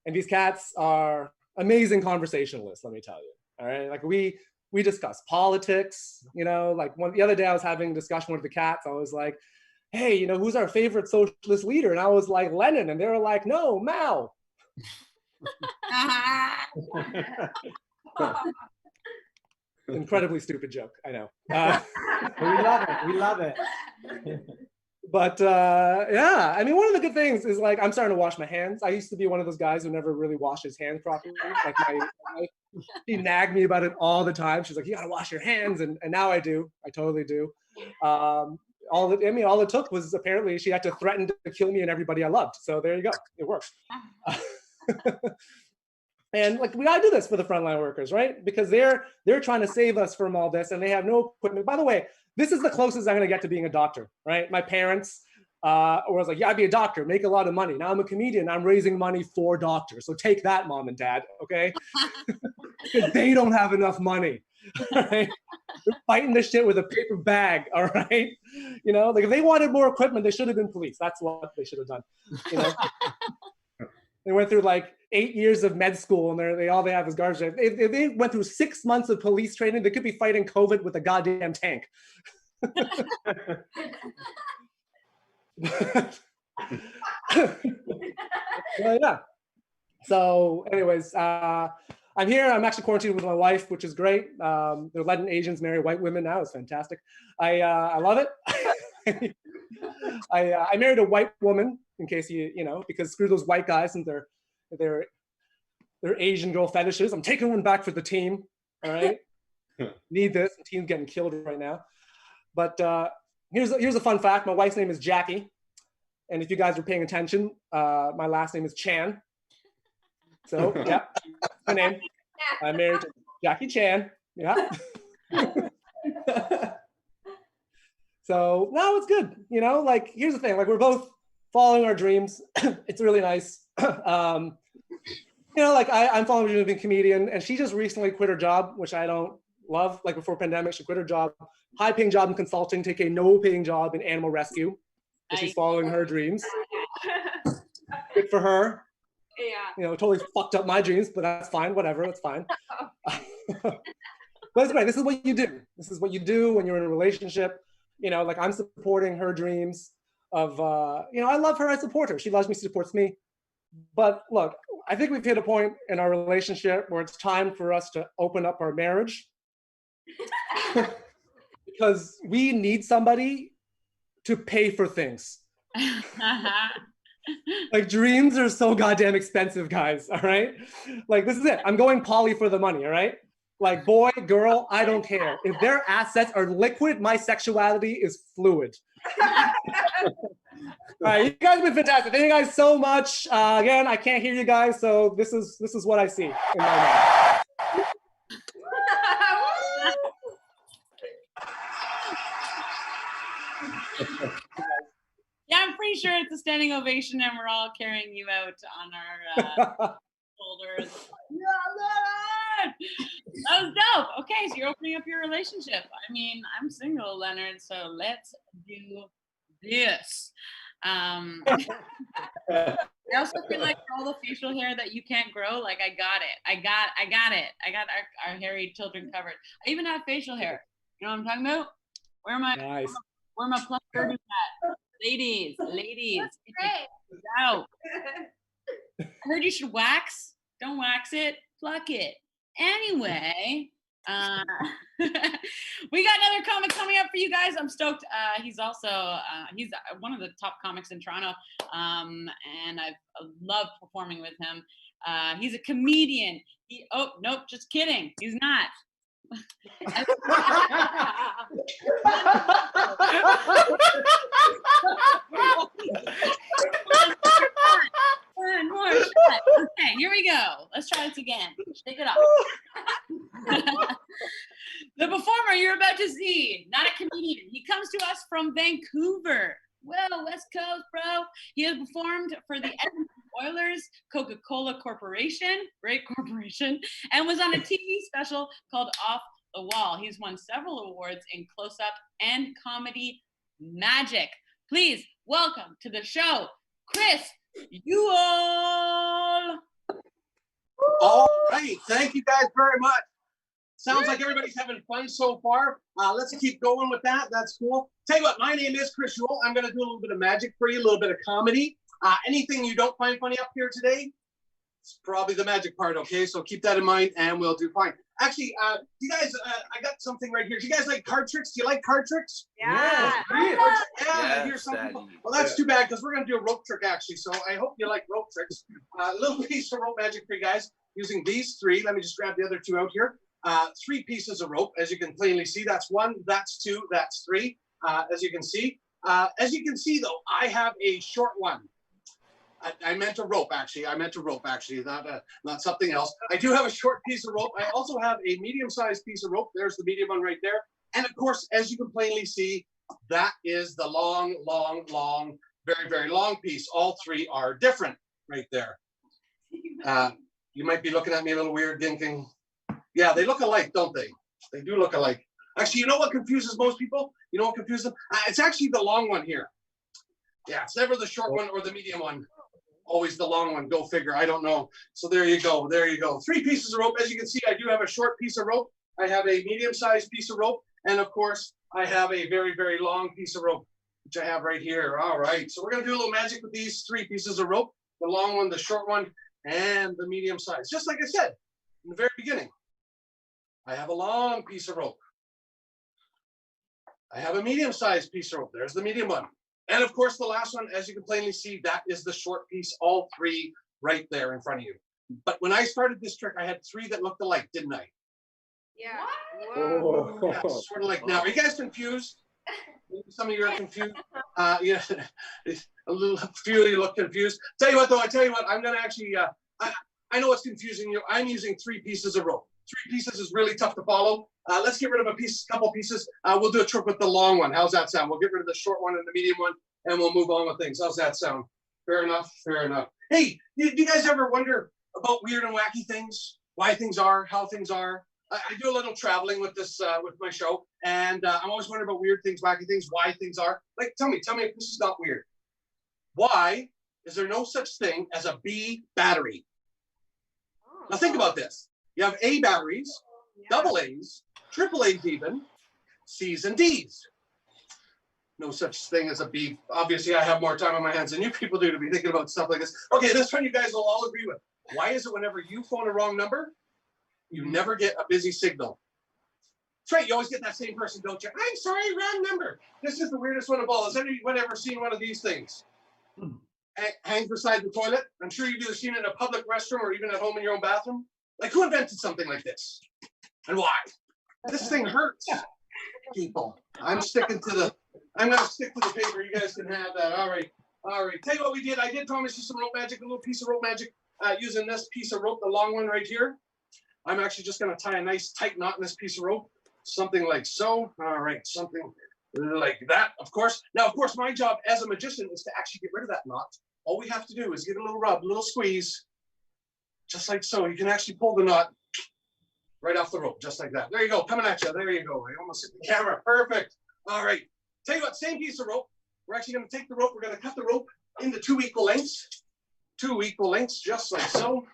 and these cats are amazing conversationalists. Let me tell you. All right, like we discuss politics. You know, like the other day I was having a discussion with the cats. I was like, hey, you know, who's our favorite socialist leader? And I was like, Lenin, and they were like, no, Mao. Incredibly stupid joke, I know. We love it. We love it. But yeah, I mean, one of the good things is like I'm starting to wash my hands. I used to be one of those guys who never really washed his hands properly. Like my wife, she nagged me about it all the time. She's like, "You gotta wash your hands," and now I do. I totally do. All it took was apparently she had to threaten to kill me and everybody I loved. So there you go. It works. And like we gotta do this for the frontline workers, right? Because they're trying to save us from all this, and they have no equipment. By the way, this is the closest I'm gonna get to being a doctor, right? My parents was like, "Yeah, I'd be a doctor, make a lot of money." Now I'm a comedian. I'm raising money for doctors. So take that, mom and dad, okay? Because they don't have enough money, right? They're fighting this shit with a paper bag, all right? You know, like if they wanted more equipment, they should have been police. That's what they should have done. You know, they went through like 8 years of med school, and they all they have is garbage. If they went through 6 months of police training, they could be fighting COVID with a goddamn tank. Well, yeah. So, anyways, I'm here. I'm actually quarantined with my wife, which is great. They're letting Asians marry white women now. It's fantastic. I love it. I married a white woman, in case you know, because screw those white guys and their Asian girl fetishes. I'm taking one back for the team. All right, need this. The team's getting killed right now. But here's a fun fact. My wife's name is Jackie, and if you guys are paying attention, my last name is Chan. So yeah, that's my name. I'm married to Jackie Chan. Yeah. So no, it's good. You know, like here's the thing. Like we're both following our dreams. It's really nice. You know, like I'm following her dream of being a comedian, and she just recently quit her job, which I don't love. Like before pandemic, she quit her job, high-paying job in consulting, take a no-paying job in animal rescue. And she's following her dreams. Good for her. Yeah. You know, totally fucked up my dreams, but that's fine. Whatever, that's fine. But it's great. This is what you do. This is what you do when you're in a relationship. You know, like I'm supporting her dreams of, you know, I love her. I support her. She loves me. She supports me. But look, I think we've hit a point in our relationship where it's time for us to open up our marriage. Because we need somebody to pay for things. Like dreams are so goddamn expensive, guys, all right? Like this is it. I'm going poly for the money, all right? Like boy, girl, I don't care. If their assets are liquid, my sexuality is fluid. All right, you guys have been fantastic. Thank you guys so much. Again, I can't hear you guys, so this is what I see in my mind. Yeah, I'm pretty sure it's a standing ovation, and we're all carrying you out on our shoulders. Yeah, that was dope. Okay, so you're opening up your relationship. I mean, I'm single, Leonard, so let's do this. I also feel like all the facial hair that you can't grow, like I got it. I got it. I got our hairy children covered. I even have facial hair. You know what I'm talking about? Where my plus 30 at? Ladies, it's out. I heard you should wax. Don't wax it, pluck it. Anyway, we got another comic coming up for you guys. I'm stoked. He's also he's one of the top comics in Toronto, and I love performing with him. He's a comedian. Oh nope, just kidding. He's not. One more shot. Okay, here we go. Let's try this again. Shake it off. The performer you're about to see, not a comedian. He comes to us from Vancouver. Well, West Coast, bro. He has performed for the Edmonton Oilers, Coca-Cola Corporation, great corporation, and was on a TV special called Off the Wall. He's won several awards in close-up and comedy magic. Please welcome to the show, Chris Yuill. All right, thank you guys very much. Sounds like everybody's having fun so far. Let's keep going with that. That's cool. Tell you what, my name is Chris Yuill. I'm going to do a little bit of magic for you, a little bit of comedy. Anything you don't find funny up here today, it's probably the magic part, okay? So keep that in mind and we'll do fine. Actually, you guys, I got something right here. Do you guys like card tricks? Do you like card tricks? Yeah. I hear some people. Well, that's too bad because we're going to do a rope trick actually. So I hope you like rope tricks. A little piece of rope magic for you guys using these three. Let me just grab the other two out here. 3 pieces of rope, as you can plainly see. That's 1, that's 2, that's 3. As you can see. Though, I have a short one. I meant a rope, actually. Not something else. I do have a short piece of rope. I also have a medium-sized piece of rope. There's the medium one right there. And of course, as you can plainly see, that is the long, very, very long piece. All 3 are different right there. You might be looking at me a little weird, thinking, yeah, they look alike, don't they? They do look alike. Actually, you know what confuses most people? You know what confuses them? It's actually the long one here. Yeah, it's never the short one or the medium one. Always the long one, go figure, I don't know. So there you go, 3 pieces of rope. As you can see, I do have a short piece of rope. I have a medium-sized piece of rope. And of course, I have a very, very long piece of rope, which I have right here. All right, so we're gonna do a little magic with these 3 pieces of rope. The long one, the short one, and the medium size. Just like I said in the very beginning. I have a long piece of rope. I have a medium-sized piece of rope. There's the medium one. And of course, the last one, as you can plainly see, that is the short piece, all 3 right there in front of you. But when I started this trick, I had 3 that looked alike, didn't I? Yeah. Whoa. Yeah, sort of like now. Are you guys confused? Some of you are confused. Yeah, a few of you look confused. Tell you what, I'm going to actually, I know it's confusing you. I'm using 3 pieces of rope. 3 pieces is really tough to follow. Let's get rid of a couple pieces. We'll do a trick with the long one. How's that sound? We'll get rid of the short one and the medium one, and we'll move on with things. How's that sound? Fair enough. Hey, do you guys ever wonder about weird and wacky things? Why things are, how things are? I do a little traveling with this, with my show, and I'm always wondering about weird things, wacky things, why things are. Like, tell me if this is not weird. Why is there no such thing as a B battery? Now think about this. You have A batteries, double A's, triple A's even, C's and D's. No such thing as a B. Obviously, I have more time on my hands than you people do to be thinking about stuff like this. Okay, this one you guys will all agree with. Why is it whenever you phone a wrong number, you never get a busy signal? That's right, you always get that same person, don't you? I'm sorry, wrong number. This is the weirdest one of all. Has anyone ever seen one of these things? Hangs beside the toilet? I'm sure you've either seen it in a public restroom or even at home in your own bathroom. Like, who invented something like this? And why? This thing hurts, people. I'm going to stick to the paper. You guys can have that. All right. Tell you what we did. I did promise you some rope magic, a little piece of rope magic, using this piece of rope, the long one right here. I'm actually just going to tie a nice tight knot in this piece of rope. Something like so. All right. Something like that, of course. Now, of course, my job as a magician is to actually get rid of that knot. All we have to do is give it a little rub, a little squeeze. Just like so. You can actually pull the knot right off the rope, just like that. There you go, coming at you. There you go. I almost hit the camera. Perfect. All right. Tell you what, same piece of rope. We're actually going to take the rope. We're going to cut the rope into 2 equal lengths. 2 equal lengths, just like so.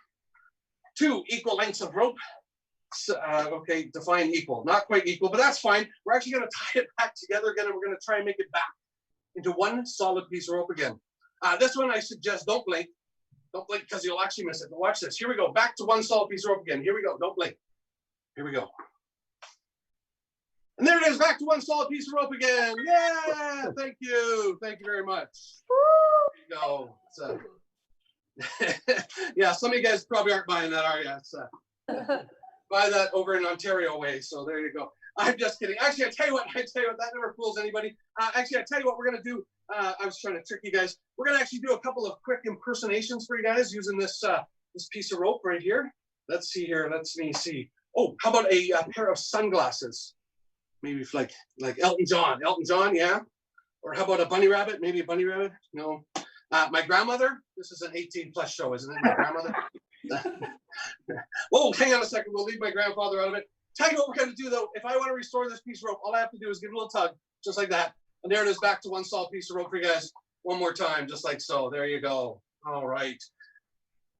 2 equal lengths of rope. So, okay, define equal. Not quite equal, but that's fine. We're actually going to tie it back together again, and we're going to try and make it back into 1 solid piece of rope again. This one I suggest don't blink. Don't blink because you'll actually miss it. But watch this. Here we go. Back to 1 solid piece of rope again. Here we go. Don't blink. Here we go. And there it is. Back to 1 solid piece of rope again. Yeah. Thank you. Thank you very much. There you go. So, yeah, some of you guys probably aren't buying that, are you? Buy that over in Ontario way. So there you go. I'm just kidding. Actually, I tell you what, that never fools anybody. Actually, I tell you what we're going to do. I was trying to trick you guys. We're going to actually do a couple of quick impersonations for you guys using this this piece of rope right here. Let's see here. Let me see. Oh, how about a pair of sunglasses? Maybe like Elton John. Elton John, yeah. Or how about a bunny rabbit? Maybe a bunny rabbit? No. My grandmother. This is an 18+ show, isn't it? My grandmother. Whoa, hang on a second. We'll leave my grandfather out of it. Tell you what we're going to do, though. If I want to restore this piece of rope, all I have to do is give it a little tug, just like that. And there it is, back to one solid piece of rope for you guys. One more time, just like so. There you go. All right.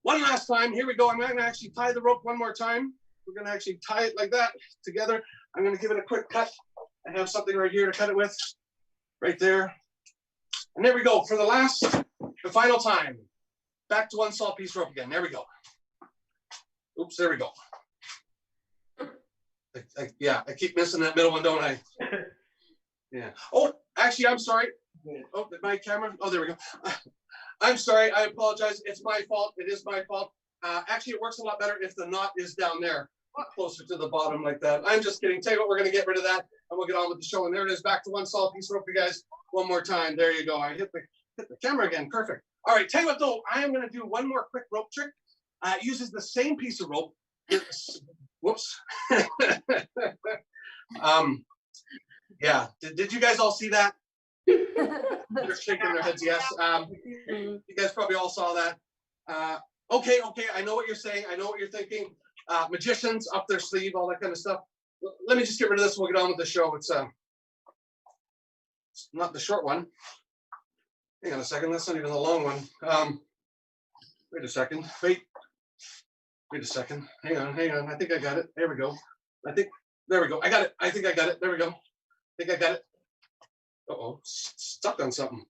One last time. Here we go. I'm going to actually tie the rope one more time. We're going to actually tie it like that together. I'm going to give it a quick cut. I have something right here to cut it with. Right there. And there we go. For the final time. Back to one solid piece of rope again. There we go. Oops, there we go. I keep missing that middle one, don't I? Yeah. Oh, actually, I'm sorry. Oh, my camera. Oh, there we go. I'm sorry. I apologize. It's my fault. It is my fault. Actually, it works a lot better if the knot is down there, closer to the bottom like that. I'm just kidding. Tell you what, we're going to get rid of that, and we'll get on with the show. And there it is, back to one solid piece of rope, you guys. One more time. There you go. I hit the camera again. Perfect. All right. Tell you what, though, I am going to do one more quick rope trick. It uses the same piece of rope. Whoops. Yeah. Did you guys all see that? They're shaking their heads, yes. You guys probably all saw that. Okay, I know what you're saying. I know what you're thinking. Magicians up their sleeve, all that kind of stuff. Let me just get rid of this and we'll get on with the show. It's not the short one. Hang on a second, that's not even the long one. Wait a second. Wait a second. Hang on. I think I got it. There we go. There we go. I got it. I think I got it. There we go. I think I got it. Uh-oh, stuck on something.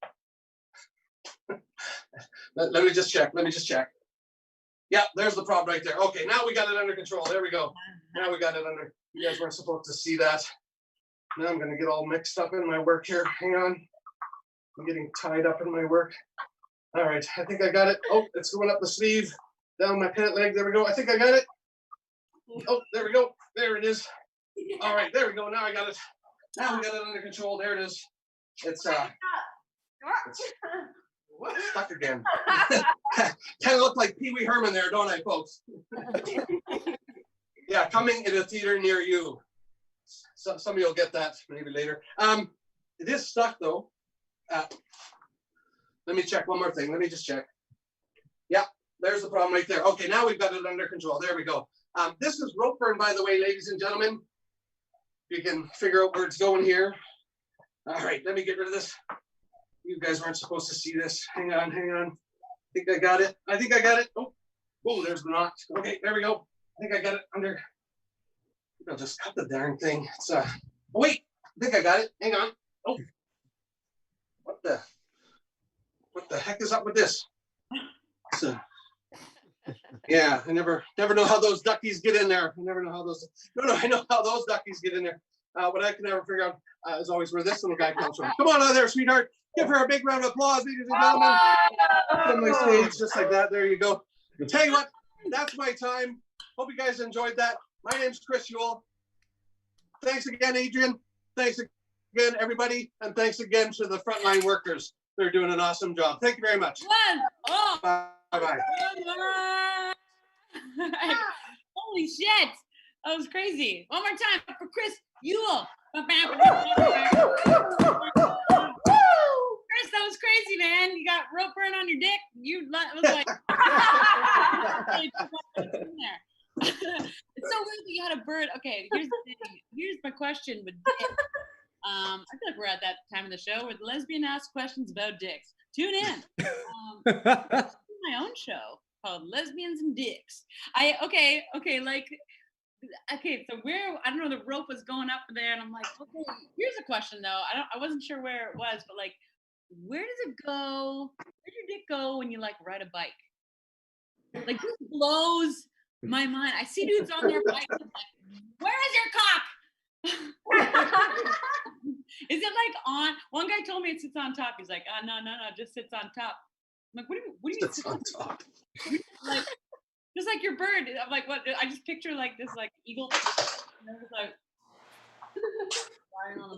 Let me just check. Yeah, there's the problem right there. Okay, now we got it under control. There we go. Now we got it under. You guys weren't supposed to see that. Now I'm gonna get all mixed up in my work here. Hang on. I'm getting tied up in my work. All right, I think I got it. Oh, it's going up the sleeve, down my pant leg. There we go. I think I got it. Oh, there we go. There it is. All right, there we go. Now I got it. Now we got it under control. There it is. It's stuck again. Kind of look like Pee Wee Herman there, don't I, folks? Yeah, coming in a theater near you. So, some of you will get that maybe later. It is stuck though. Let me check one more thing. Let me just check. Yeah, there's the problem right there. Okay, now we've got it under control. There we go. This is rope burn, by the way, ladies and gentlemen. You can figure out where it's going here. All right, let me get rid of this. You guys weren't supposed to see this. Hang on. I think I got it. Oh, there's the knot. Okay, there we go. I think I got it under. I'll just cut the darn thing. It's oh, wait, I think I got it. Hang on. Oh, what the heck is up with this? So, yeah, I never know how those duckies get in there. I never know how those. No, I know how those duckies get in there. What I can never figure out is always where this little guy comes from. Come on out there, sweetheart. Give her a big round of applause, ladies and gentlemen. On my stage, just like that. There you go. Tell you what, that's my time. Hope you guys enjoyed that. My name's Chris Yuill. Thanks again, Adrienne. Thanks again, everybody. And thanks again to the frontline workers. They're doing an awesome job. Thank you very much. Bye-bye. Holy shit. That was crazy. One more time for Chris Yuill. Chris, that was crazy, man. You got rope burn on your dick. You was like, it's so weird that you had a bird. Okay, here's the thing. Here's my question with dicks. I feel like we're at that time of the show where the lesbian asks questions about dicks. Tune in. My own show called Lesbians and Dicks. So where, I don't know, the rope was going up there and I'm like, okay, here's a question though. I wasn't sure where it was, but like, where does it go? Where's your dick go when you like ride a bike? Like, this blows my mind. I see dudes on their bikes and like, where is your cock? Is it like on? One guy told me it sits on top. He's like, oh, no, it just sits on top. I'm like, what do you Sits on top? Like, just like your bird. I'm like, what? I just picture like this like eagle. And it's like flying on the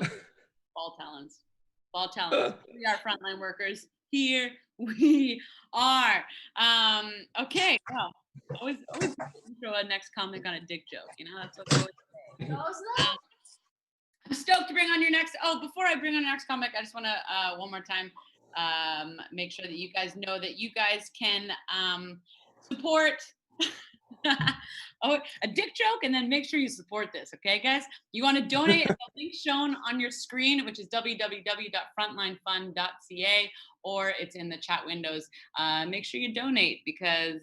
bike. Ball talents. We are frontline workers. Here we are. Okay. Well, always throw a next comic on a dick joke. You know, that's what I always say. I'm stoked to bring on your next. Oh, before I bring on the next comic, I just want to one more time make sure that you guys know that you guys can support Oh, a dick joke, and then make sure you support this, okay, guys? You want to donate? The link shown on your screen, which is www.frontlinefund.ca, or it's in the chat windows. Make sure you donate because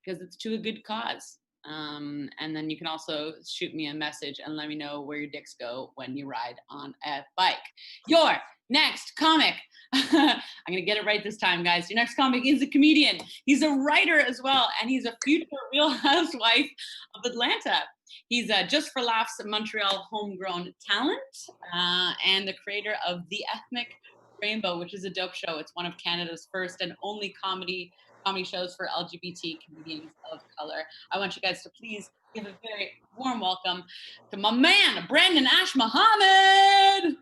it's to a good cause. And then you can also shoot me a message and let me know where your dicks go when you ride on a bike. Your next comic, I'm gonna get it right this time, guys. Your next comic is a comedian. He's a writer as well, and he's a future Real Housewife of Atlanta. He's Just for Laughs Montreal homegrown talent, and the creator of The Ethnic Rainbow, which is a dope show. It's one of Canada's first and only comedy shows for LGBT comedians of color. I want you guys to please give a very warm welcome to my man, Brandon Ash-Mohammed.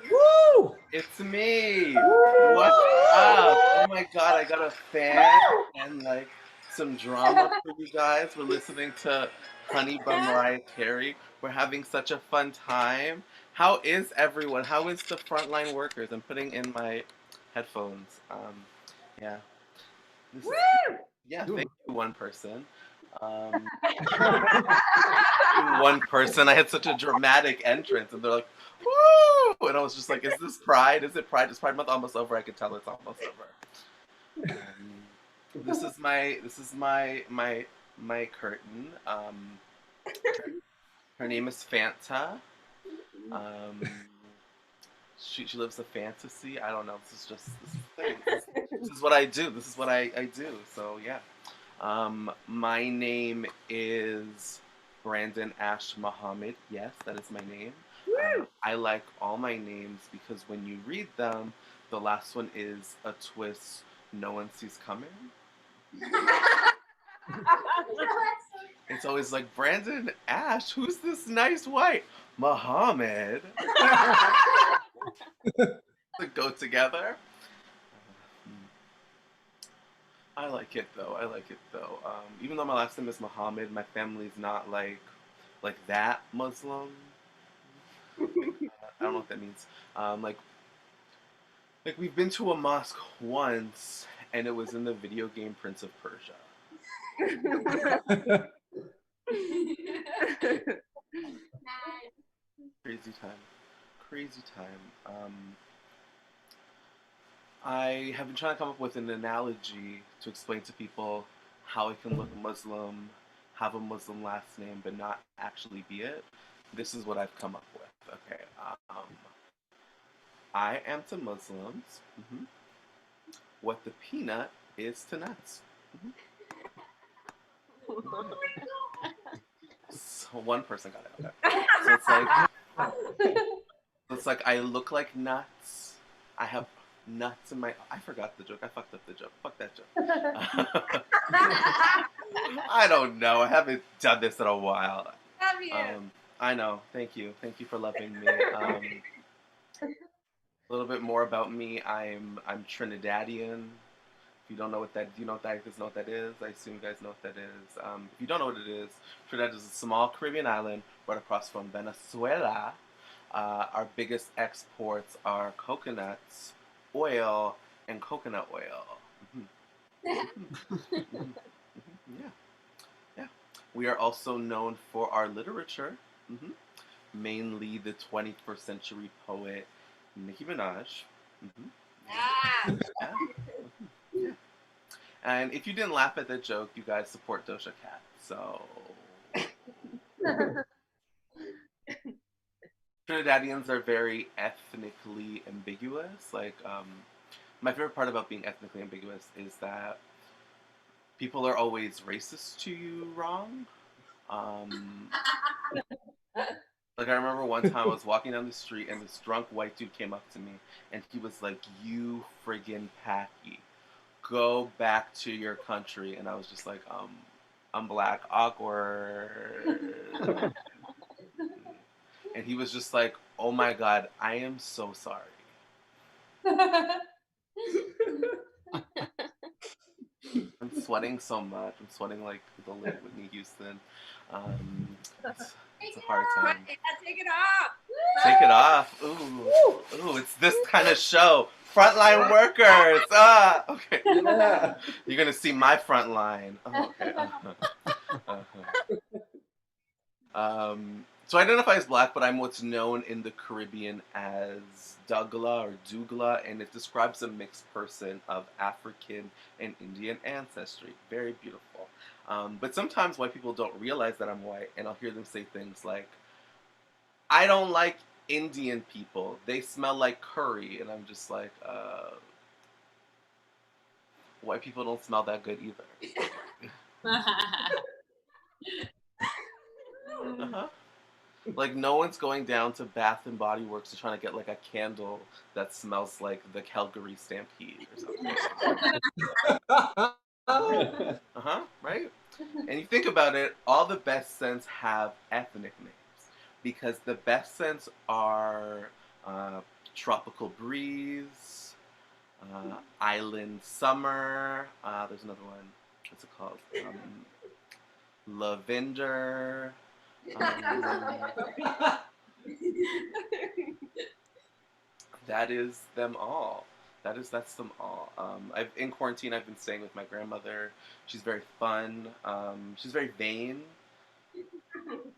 Woo! It's me. What's up? Oh my god, I got a fan and like some drama for you guys. We're listening to Honey by Mariah Carey. We're having such a fun time. How is everyone? How is the frontline workers? I'm putting in my headphones. Yeah. Yeah, thank you, one person. One person. I had such a dramatic entrance, and they're like, "Woo!" And I was just like, "Is this Pride? Is it Pride? Is Pride Month almost over?" I could tell it's almost over. This is my curtain. Her name is Fanta. She lives a fantasy. I don't know. This is what I do. This is what I do. So yeah. My name is Brandon Ash-Mohammed. Yes, that is my name. I like all my names because when you read them, the last one is a twist no one sees coming. It's always like, Brandon Ash, who's this nice white? Mohammed. To go together. I like it though. Even though my last name is Mohammed, my family's not like that Muslim. I don't know what that means. Like we've been to a mosque once, and it was in the video game Prince of Persia. Crazy time. I have been trying to come up with an analogy to explain to people how I can look Muslim, have a Muslim last name, but not actually be it. This is what I've come up with. Okay. I am to Muslims what the peanut is to nuts. So one person got it. Okay. So it's like I look like nuts. I have nuts in my. I forgot the joke. I fucked up the joke. Fuck that joke. I don't know. I haven't done this in a while. Have you? I know. Thank you. Thank you for loving me. A little bit more about me. I'm Trinidadian. If you don't know what that, do you know what that is? Know what that is? I assume you guys know what that is. If you don't know what it is, Trinidad is a small Caribbean island right across from Venezuela. Our biggest exports are coconuts, oil, and coconut oil. Yeah. We are also known for our literature, mainly the 21st century poet Nicki Minaj. Yeah. And if you didn't laugh at that joke, you guys support Doja Cat. So Trinidadians are very ethnically ambiguous. Like, my favorite part about being ethnically ambiguous is that people are always racist to you wrong. Like, I remember one time I was walking down the street and this drunk white dude came up to me and he was like, "You friggin' Packy, go back to your country." And I was just like, I'm black, awkward. And he was just like, "Oh my God, I am so sorry." I'm sweating so much. I'm sweating like the late Whitney Houston. It's a hard time. Take it off. Take it off. Ooh, it's this kind of show. Frontline workers. Okay. Yeah. You're gonna see my front line. Oh, okay. So I identify as Black, but I'm what's known in the Caribbean as Dougla or Dougla, and it describes a mixed person of African and Indian ancestry. Very beautiful. But sometimes white people don't realize that I'm white, and I'll hear them say things like, I don't like Indian people. They smell like curry. And I'm just like, white people don't smell that good either. Like, no one's going down to Bath and Body Works to try to get like a candle that smells like the Calgary Stampede or something. Right? And you think about it, all the best scents have ethnic names because the best scents are Tropical Breeze, Island Summer, there's another one, what's it called? Lavender. That is them all. That's them all. In quarantine, I've been staying with my grandmother. She's very fun. She's very vain,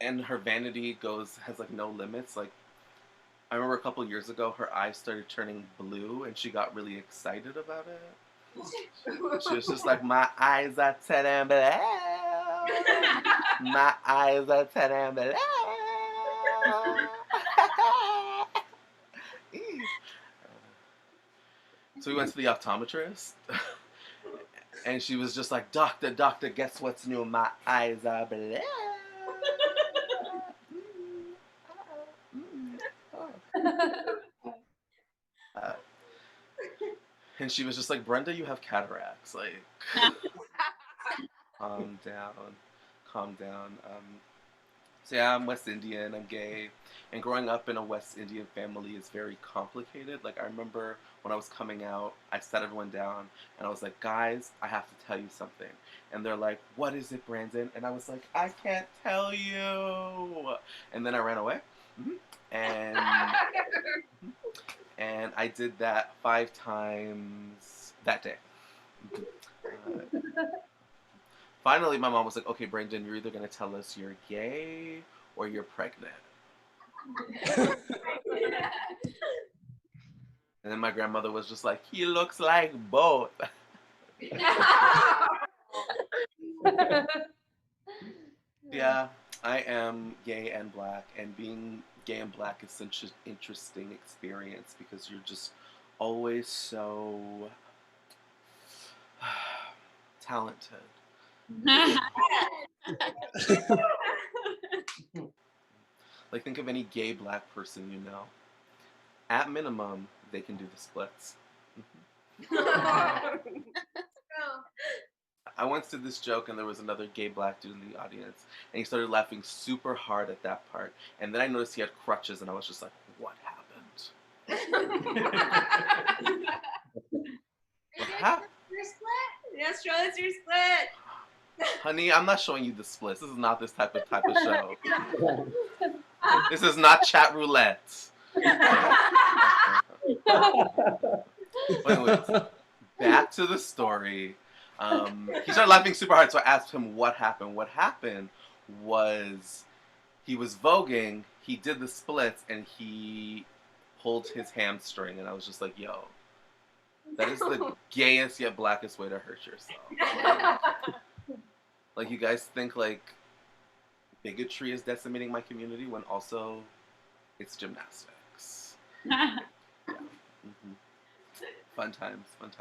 and her vanity has like no limits. Like, I remember a couple years ago, her eyes started turning blue, and she got really excited about it. She was just like, my eyes are turning blue. My eyes are turning blue. So we went to the optometrist, and she was just like, doctor, guess what's new? My eyes are blue. And she was just like, Brenda, you have cataracts. Like, calm down. So yeah, I'm West Indian, I'm gay, and growing up in a West Indian family is very complicated. Like, I remember when I was coming out, I sat everyone down, and I was like, guys, I have to tell you something. And they're like, what is it, Brandon? And I was like, I can't tell you. And then I ran away. And I did that 5 times that day. Finally, my mom was like, okay, Brandon, you're either going to tell us you're gay or you're pregnant. And then my grandmother was just like, he looks like both. Yeah, I am gay and Black, and being gay and Black is such an interesting experience because you're just always so talented. Like, think of any gay Black person you know. At minimum, they can do the splits. I once did this joke, and there was another gay Black dude in the audience, and he started laughing super hard at that part. And then I noticed he had crutches, and I was just like, what happened? What happened? Your split. Yes, show us your split. Honey, I'm not showing you the splits. This is not this type of show. This is not chat roulette. But anyways, back to the story. He started laughing super hard, so I asked him what happened. What happened was he was voguing, he did the splits, and he pulled his hamstring, and I was just like, yo, that is the gayest yet Blackest way to hurt yourself. Like, you guys think, like, bigotry is decimating my community when also it's gymnastics. Yeah. Fun times. I'm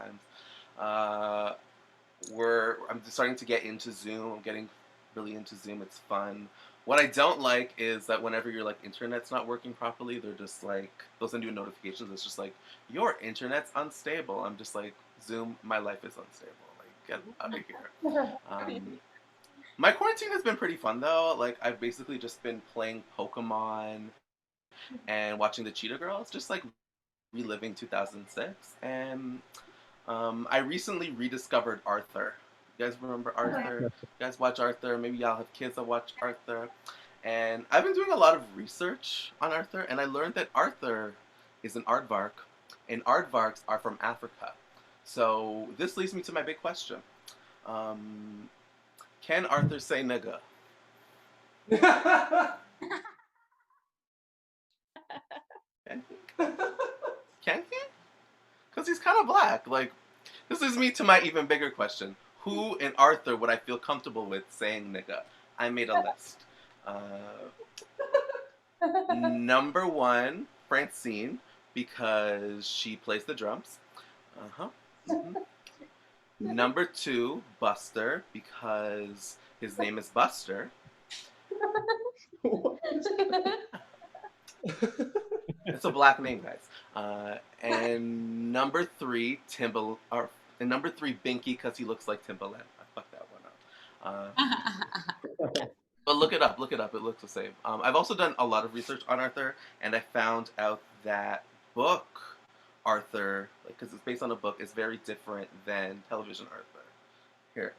just starting to get into Zoom. I'm getting really into Zoom. It's fun. What I don't like is that whenever your like internet's not working properly, they're just like, they'll send you notifications. It's just like, your internet's unstable. I'm just like, Zoom, my life is unstable. Like, get out of here. My quarantine has been pretty fun though. Like, I've basically just been playing Pokemon and watching the Cheetah Girls, just like reliving 2006. And I recently rediscovered Arthur. You guys remember Arthur? You guys watch Arthur? Maybe y'all have kids that watch Arthur. And I've been doing a lot of research on Arthur, and I learned that Arthur is an aardvark, and aardvarks are from Africa. So this leads me to my big question. Can Arthur say nigga? Can he? Because he's kind of black. Like, this leads me to my even bigger question. Who in Arthur would I feel comfortable with saying nigga? I made a list. Number 1, Francine, because she plays the drums. Number 2, Buster, because his name is Buster. It's a black name, guys. And number 3, and number 3, Binky, because he looks like Timbaland. I fucked that one up. But look it up. It looks the same. I've also done a lot of research on Arthur, and I found out that book Arthur, because it's based on a book, is very different than television Arthur.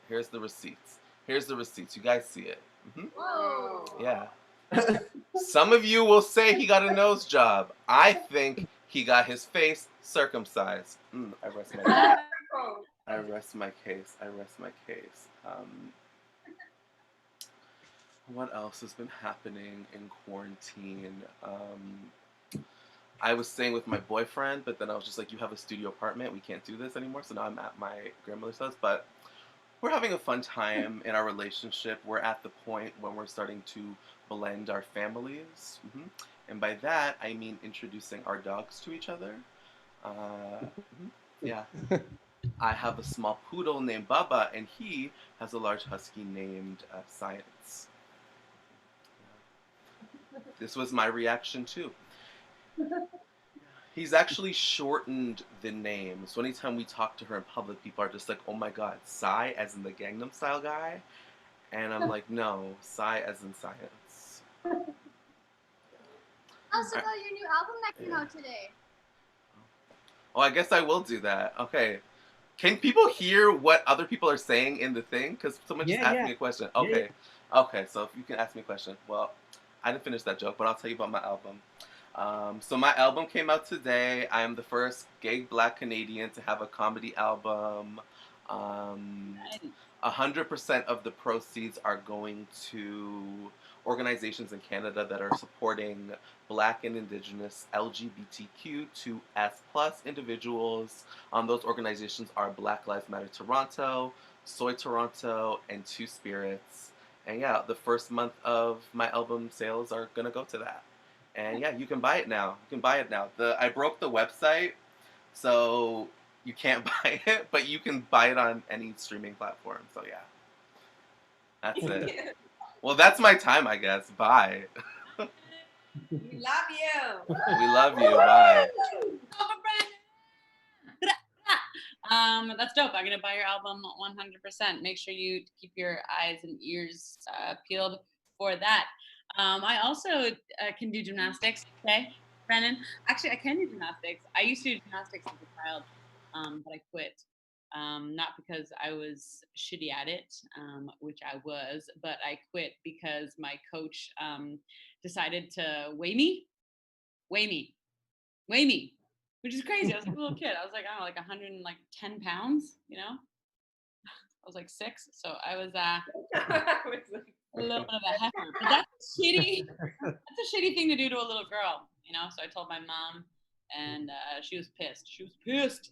Here's the receipts. You guys see it. Whoa. Yeah. Some of you will say he got a nose job. I think he got his face circumcised. I rest my case. What else has been happening in quarantine? I was staying with my boyfriend, but then I was just like, you have a studio apartment. We can't do this anymore. So now I'm at my grandmother's house. But we're having a fun time in our relationship. We're at the point when we're starting to blend our families. And by that, I mean introducing our dogs to each other. Yeah. I have a small poodle named Baba, and he has a large husky named Science. This was my reaction too. He's actually shortened the name. So anytime we talk to her in public, people are just like, oh my god, Psy as in the Gangnam Style guy? And I'm like, no, Psy as in Science. Also, about your new album that came out today. Oh, I guess I will do that. Okay. Can people hear what other people are saying in the thing? Because someone just asked me a question. Okay. Okay, so if you can ask me a question. Well, I didn't finish that joke, but I'll tell you about my album. So my album came out today. I am the first gay black Canadian to have a comedy album. 100% of the proceeds are going to organizations in Canada that are supporting Black and Indigenous LGBTQ2S+ individuals. Those organizations are Black Lives Matter Toronto, Soy Toronto, and Two Spirits. And yeah, the first month of my album sales are gonna go to that. And yeah, you can buy it now. I broke the website, so you can't buy it, but you can buy it on any streaming platform. So yeah, that's it. Well, that's my time, I guess. Bye. We love you. We love you. Bye. That's dope. I'm gonna buy your album 100%. Make sure you keep your eyes and ears peeled for that. I also can do gymnastics. Okay, Brennan. Actually, I can do gymnastics. I used to do gymnastics as a child, but I quit. Not because I was shitty at it, which I was, but I quit because my coach decided to weigh me, which is crazy. I was like a little kid. I was like, I don't know, like 110 pounds, you know? I was like 6, so I was a little bit of a heifer. But that's a shitty thing to do to a little girl, you know? So I told my mom, and she was pissed.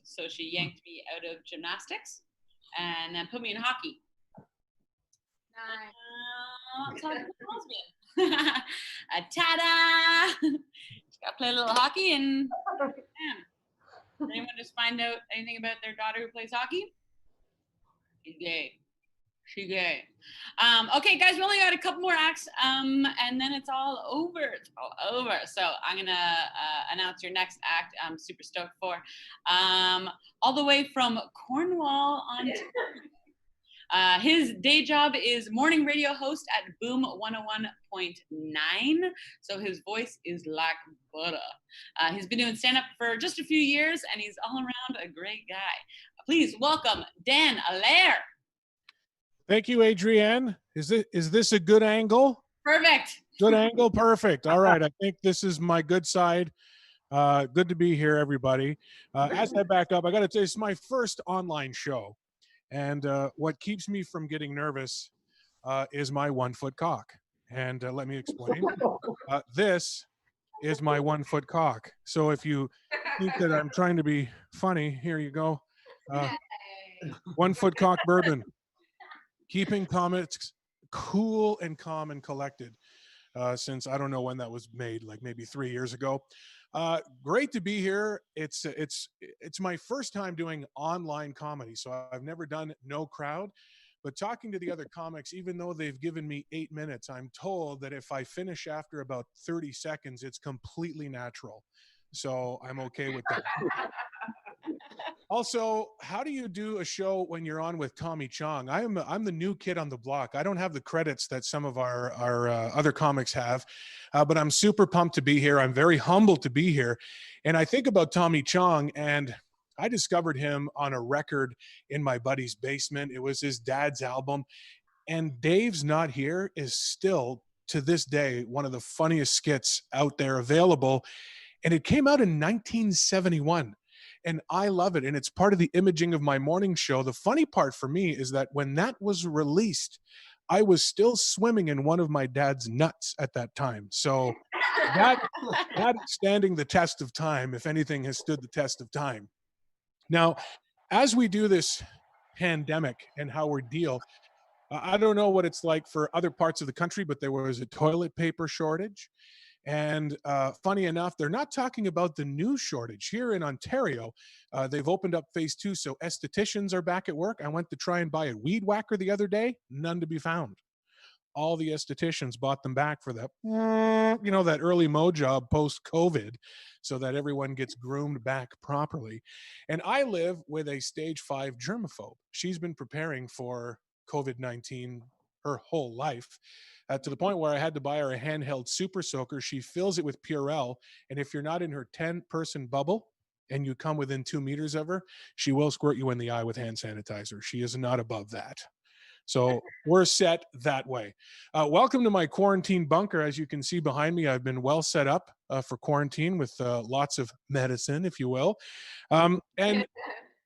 So she yanked me out of gymnastics and then put me in hockey. Nice. Ta-da! Just gotta play a little hockey and bam. Anyone just find out anything about their daughter who plays hockey? She's gay. Okay, guys, we only got a couple more acts, and then it's all over. So I'm gonna announce your next act. I'm super stoked for. All the way from Cornwall, Ontario. His day job is morning radio host at Boom 101.9. So his voice is like butter. He's been doing stand-up for just a few years, and he's all around a great guy. Please welcome Dan Allaire. Thank you, Adrienne. Is this a good angle? Perfect. Good angle, perfect. All right, I think this is my good side. Good to be here, everybody. As I back up, I got to tell you, it's my first online show, and what keeps me from getting nervous is my 1 foot cock. And let me explain. This is my 1 foot cock. So if you think that I'm trying to be funny, here you go. 1 foot cock bourbon. Keeping comics cool and calm and collected since I don't know when that was made, like maybe 3 years ago. Great to be here. It's my first time doing online comedy, so I've never done no crowd. But talking to the other comics, even though they've given me 8 minutes, I'm told that if I finish after about 30 seconds, it's completely natural. So I'm okay with that. Also, how do you do a show when you're on with Tommy Chong? I'm the new kid on the block. I don't have the credits that some of our other comics have, but I'm super pumped to be here. I'm very humbled to be here. And I think about Tommy Chong, and I discovered him on a record in my buddy's basement. It was his dad's album. And Dave's Not Here is still, to this day, one of the funniest skits out there available. And it came out in 1971. And I love it. And it's part of the imaging of my morning show. The funny part for me is that when that was released, I was still swimming in one of my dad's nuts at that time. So that standing the test of time, if anything has stood the test of time. Now, as we do this pandemic and how we deal, I don't know what it's like for other parts of the country, but there was a toilet paper shortage. And funny enough, they're not talking about the new shortage. Here in Ontario, they've opened up phase 2, so estheticians are back at work. I went to try and buy a weed whacker the other day, none to be found. All the estheticians bought them back for that, that early mo job post-COVID, so that everyone gets groomed back properly. And I live with a stage 5 germaphobe. She's been preparing for COVID-19 her whole life. To the point where I had to buy her a handheld super soaker. She fills it with Purell, and if you're not in her 10-person bubble and you come within 2 meters of her, she will squirt you in the eye with hand sanitizer. She is not above that. So we're set that way. Welcome to my quarantine bunker. As you can see behind me, I've been well set up for quarantine with lots of medicine, if you will. And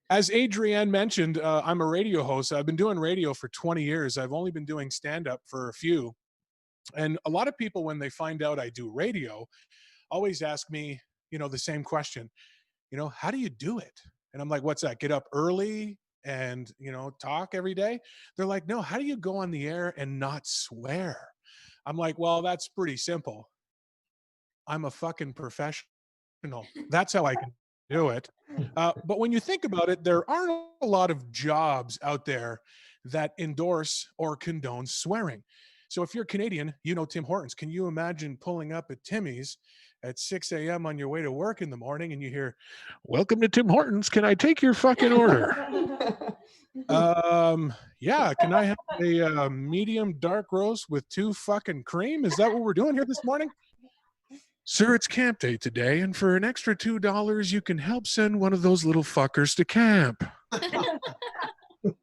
as Adrienne mentioned, I'm a radio host. I've been doing radio for 20 years. I've only been doing stand-up for a few. And a lot of people, when they find out I do radio, always ask me, the same question, how do you do it? And I'm like, what's that? Get up early and, talk every day? They're like, no, how do you go on the air and not swear? I'm like, well, that's pretty simple. I'm a fucking professional. That's how I can do it. But when you think about it, there aren't a lot of jobs out there that endorse or condone swearing. So if you're Canadian, Tim Hortons. Can you imagine pulling up at Timmy's at 6 a.m. on your way to work in the morning and you hear, "Welcome to Tim Hortons. Can I take your fucking order?" Yeah, can I have a medium dark roast with 2 fucking cream? Is that what we're doing here this morning? Sir, it's camp day today, and for an extra $2, you can help send one of those little fuckers to camp.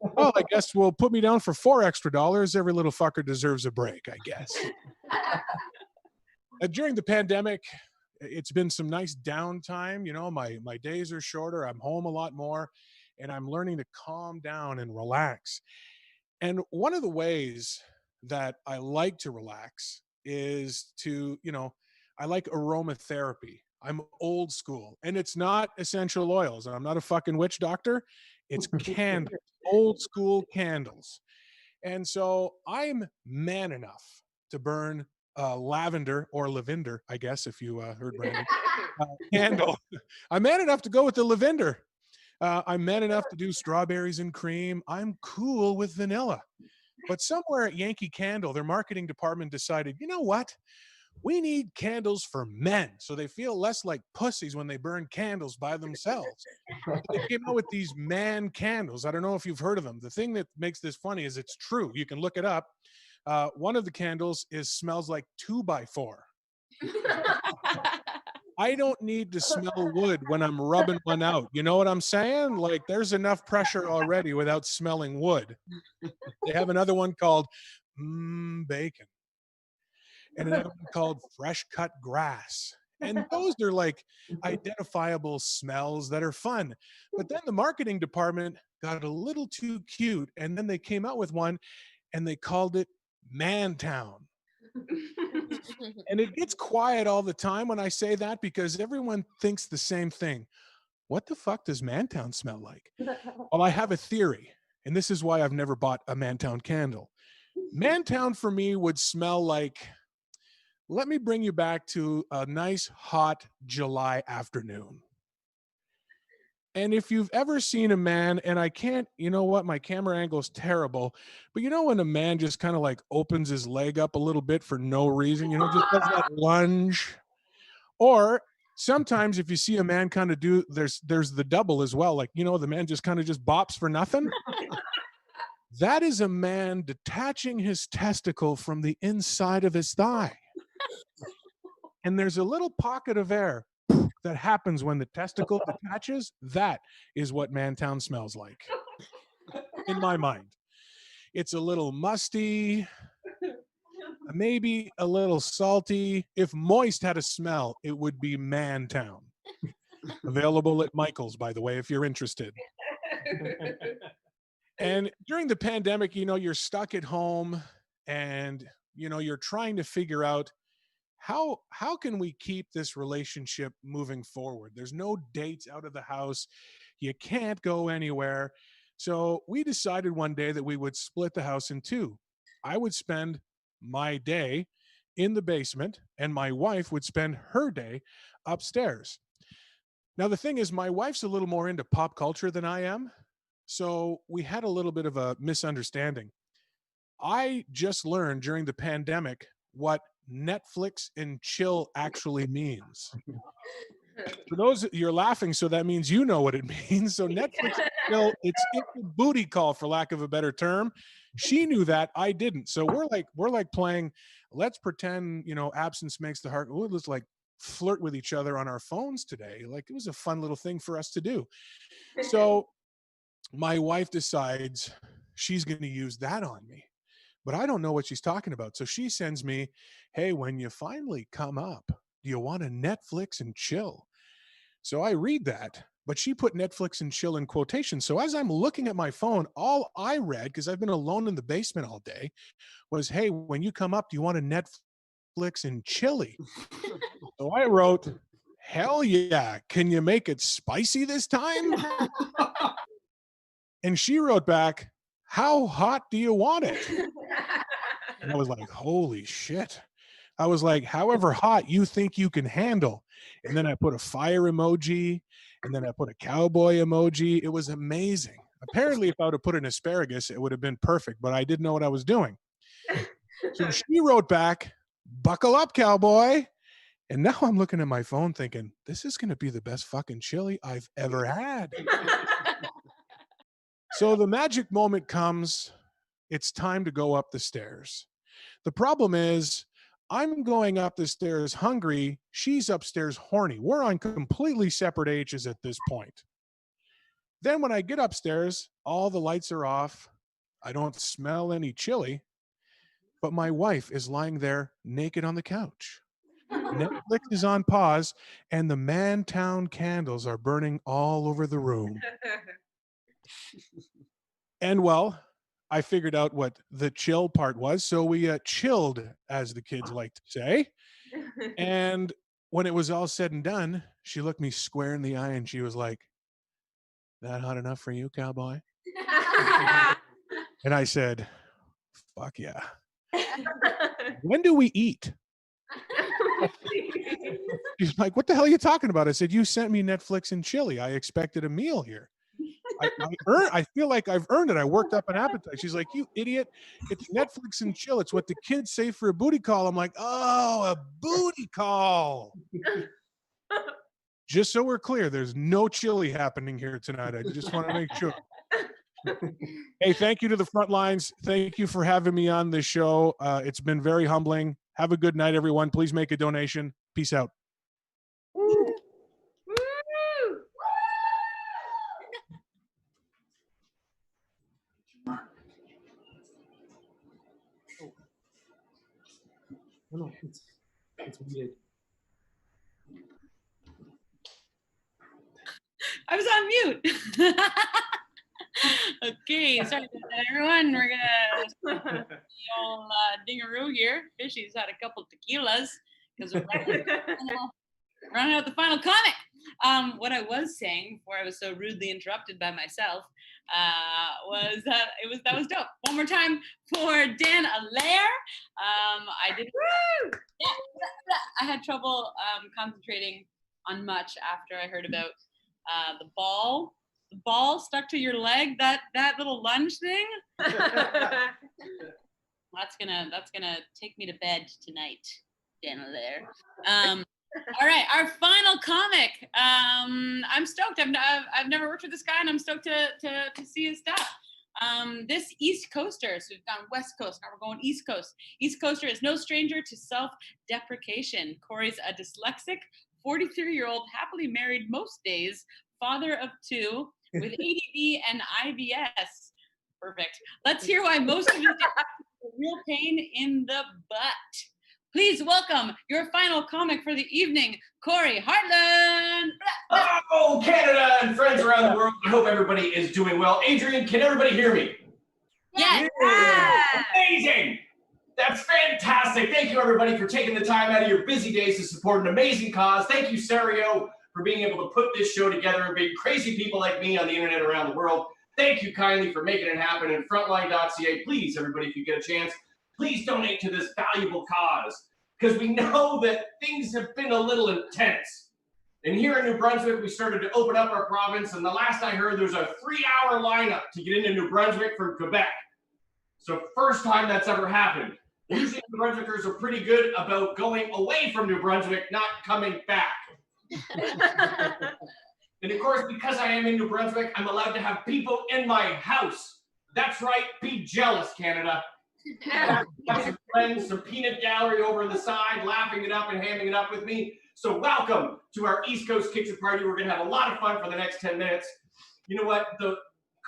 Well, I guess we'll put me down for $4 extra. Every little fucker deserves a break, I guess. During the pandemic, it's been some nice downtime. My days are shorter. I'm home a lot more, and I'm learning to calm down and relax. And one of the ways that I like to relax is to, I like aromatherapy. I'm old school, and it's not essential oils. I'm not a fucking witch doctor. It's candles, old school candles. And so I'm man enough to burn lavender or lavender, I guess, if you heard Brandon, candle. I'm man enough to go with the lavender. I'm man enough to do strawberries and cream. I'm cool with vanilla. But somewhere at Yankee Candle, their marketing department decided, you know what? We need candles for men so they feel less like pussies when they burn candles by themselves. So they came out with these man candles. I don't know if you've heard of them. The thing that makes this funny is it's true. You can look it up. One of the candles smells like 2x4. I don't need to smell wood when I'm rubbing one out. You know what I'm saying? Like there's enough pressure already without smelling wood. They have another one called bacon and another one called fresh cut grass. And those are like identifiable smells that are fun. But then the marketing department got a little too cute and then they came out with one and they called it Mantown. And it gets quiet all the time when I say that because everyone thinks the same thing. What the fuck does Mantown smell like? Well, I have a theory, and this is why I've never bought a Mantown candle. Mantown for me would smell like, let me bring you back to a nice hot July afternoon. And if you've ever seen a man, and I can't, you know what, my camera angle is terrible, but you know when a man just kind of like opens his leg up a little bit for no reason, you know, just does that lunge. Or sometimes if you see a man kind of do, there's the double as well. Like, you know, the man just kind of just bops for nothing. That is a man detaching his testicle from the inside of his thigh. And there's a little pocket of air that happens when the testicle detaches. That is what Mantown smells like in my mind. It's a little musty, maybe a little salty. If moist had a smell, it would be Mantown. Available at Michael's, by the way, if you're interested. And during the pandemic, you know, you're stuck at home and, you know, you're trying to figure out how can we keep this relationship moving forward? There's no dates out of the house. You can't go anywhere. So we decided one day that we would split the house in two. I would spend my day in the basement and my wife would spend her day upstairs. Now, the thing is, my wife's a little more into pop culture than I am. So we had a little bit of a misunderstanding. I just learned during the pandemic what Netflix and chill actually means. For those, you're laughing, so that means you know what it means. So Netflix and chill, it's a booty call, for lack of a better term. She knew that, I didn't. So we're like playing, let's pretend, you know, absence makes the heart. We'll just like flirt with each other on our phones today. Like it was a fun little thing for us to do. So my wife decides she's going to use that on me. But I don't know what she's talking about. So she sends me, hey, when you finally come up, do you want to Netflix and chill? So I read that, but she put Netflix and chill in quotation. So as I'm looking at my phone, all I read, because I've been alone in the basement all day, was, hey, when you come up, do you want to Netflix and chili? So I wrote, hell yeah, can you make it spicy this time? And she wrote back, how hot do you want it? And I was like, holy shit. I was like, however hot you think you can handle. And then I put a fire emoji, and then I put a cowboy emoji. It was amazing. Apparently, if I would have put an asparagus, it would have been perfect, but I didn't know what I was doing. So she wrote back, buckle up, cowboy. And now I'm looking at my phone thinking, this is going to be the best fucking chili I've ever had. So the magic moment comes. It's time to go up the stairs. The problem is I'm going up the stairs hungry. She's upstairs horny. We're on completely separate ages at this point. Then when I get upstairs, all the lights are off. I don't smell any chili, but my wife is lying there naked on the couch. Netflix is on pause, and the Mantown candles are burning all over the room. And well, I figured out what the chill part was. So we chilled, as the kids like to say. And when it was all said and done, she looked me square in the eye and she was like, that hot enough for you, cowboy? And I said, fuck yeah. When do we eat? She's like, what the hell are you talking about? I said, you sent me Netflix and chili. I expected a meal here. I feel like I've earned it. I worked up an appetite. She's like, you idiot. It's Netflix and chill. It's what the kids say for a booty call. I'm like, oh, a booty call. Just so we're clear, there's no chili happening here tonight. I just want to make sure. Hey, thank you to the front lines. Thank you for having me on this show. It's been very humbling. Have a good night, everyone. Please make a donation. Peace out. No, it's weird. I was on mute. Okay, sorry about that, everyone. We're gonna the old dingaroo here. Fishy's had a couple tequilas because we're running out the final comic. What I was saying before I was so rudely interrupted by myself was that that was dope. One more time for Dan Allaire. I did. Yeah, I had trouble concentrating on much after I heard about the ball stuck to your leg, that little lunge thing. That's gonna take me to bed tonight, Dan Allaire. All right, our final comic. I'm stoked. I've never worked with this guy, and I'm stoked to see his stuff. This East Coaster, so we've gone West Coast, now we're going East Coast. East Coaster is no stranger to self-deprecation. Cory's a dyslexic, 43-year-old, happily married most days, father of 2, with ADD and IBS. Perfect. Let's hear why most of you have real pain in the butt. Please welcome your final comic for the evening, Cory Hartlen. Hello, Canada and friends around the world. I hope everybody is doing well. Adrienne, can everybody hear me? Yes. Amazing. That's fantastic. Thank you, everybody, for taking the time out of your busy days to support an amazing cause. Thank you, Sairyō, for being able to put this show together and being crazy people like me on the internet around the world. Thank you kindly for making it happen. And frontline.ca, please, everybody, if you get a chance, please donate to this valuable cause, because we know that things have been a little intense. And here in New Brunswick, we started to open up our province, and the last I heard, there's a 3-hour lineup to get into New Brunswick from Quebec. So first time that's ever happened. Usually New Brunswickers are pretty good about going away from New Brunswick, not coming back. And of course, because I am in New Brunswick, I'm allowed to have people in my house. That's right, be jealous, Canada. Have some friends, some peanut gallery over on the side, laughing it up and hamming it up with me. So welcome to our East Coast Kitchen Party. We're gonna have a lot of fun for the next 10 minutes. You know what, the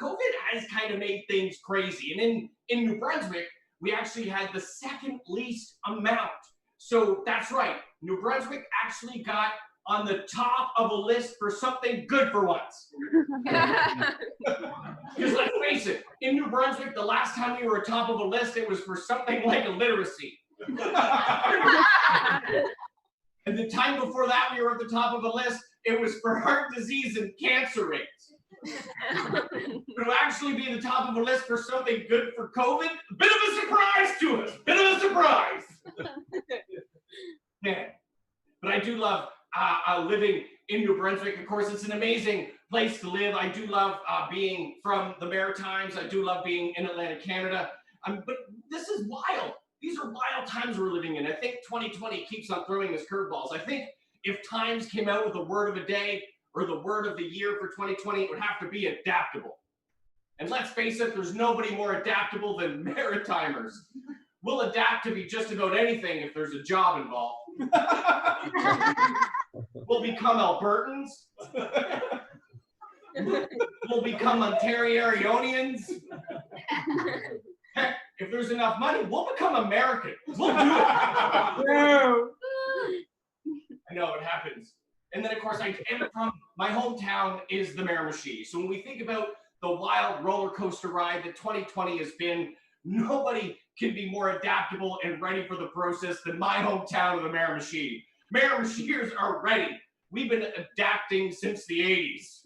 COVID has kind of made things crazy. And in New Brunswick, we actually had the second least amount. So that's right, New Brunswick actually got on the top of a list for something good for once. Because let's face it, in New Brunswick, the last time we were top of a list, it was for something like illiteracy. And the time before that, we were at the top of a list, it was for heart disease and cancer rates. To actually be at the top of a list for something good for COVID, a bit of a surprise to us, bit of a surprise. Yeah. But I do love living in New Brunswick. Of course, it's an amazing place to live. I do love being from the Maritimes. I do love being in Atlantic Canada. But this is wild. These are wild times we're living in. I think 2020 keeps on throwing us curveballs. I think if Times came out with a word of a day or the word of the year for 2020, it would have to be adaptable. And let's face it, there's nobody more adaptable than Maritimers. We'll adapt to be just about anything if there's a job involved. We'll become Albertans. We'll become Ontarians. Heck, if there's enough money, we'll become American. We'll do it. No. I know it happens. And then, of course, I am from my hometown is the Miramichi. So when we think about the wild roller coaster ride that 2020 has been, nobody can be more adaptable and ready for the process than my hometown of the Miramichi. Miramichiers are ready. We've been adapting since the 80s.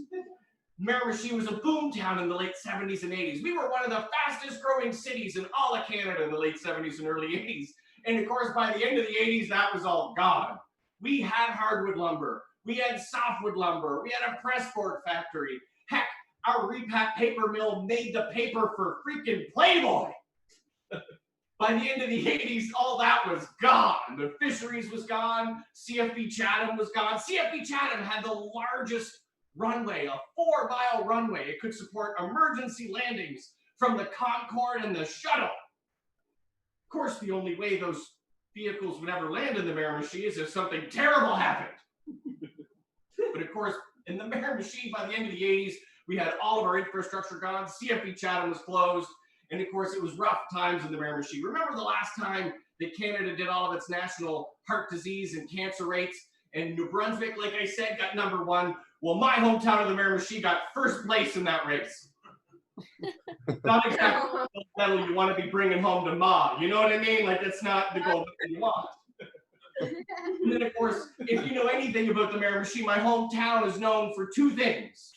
Miramichi was a boom town in the late 70s and 80s. We were one of the fastest growing cities in all of Canada in the late 70s and early 80s. And of course, by the end of the 80s, that was all gone. We had hardwood lumber. We had softwood lumber. We had a press board factory. Heck, our repack paper mill made the paper for freaking Playboy. By the end of the 80s, all that was gone. The fisheries was gone. CFB Chatham was gone. CFB Chatham had the largest runway, a 4-mile runway. It could support emergency landings from the Concorde and the shuttle. Of course, the only way those vehicles would ever land in the Miramichi is if something terrible happened. But of course, in the Miramichi, by the end of the 80s, we had all of our infrastructure gone. CFB Chatham was closed. And of course, it was rough times in the Miramichi. Remember the last time that Canada did all of its national heart disease and cancer rates. And New Brunswick, like I said, got #1. Well, my hometown of the Miramichi got first place in that race. Not exactly the medal you want to be bringing home to Ma. You know what I mean? Like, that's not the goal that you want. And then, of course, if you know anything about the Miramichi, my hometown is known for 2 things.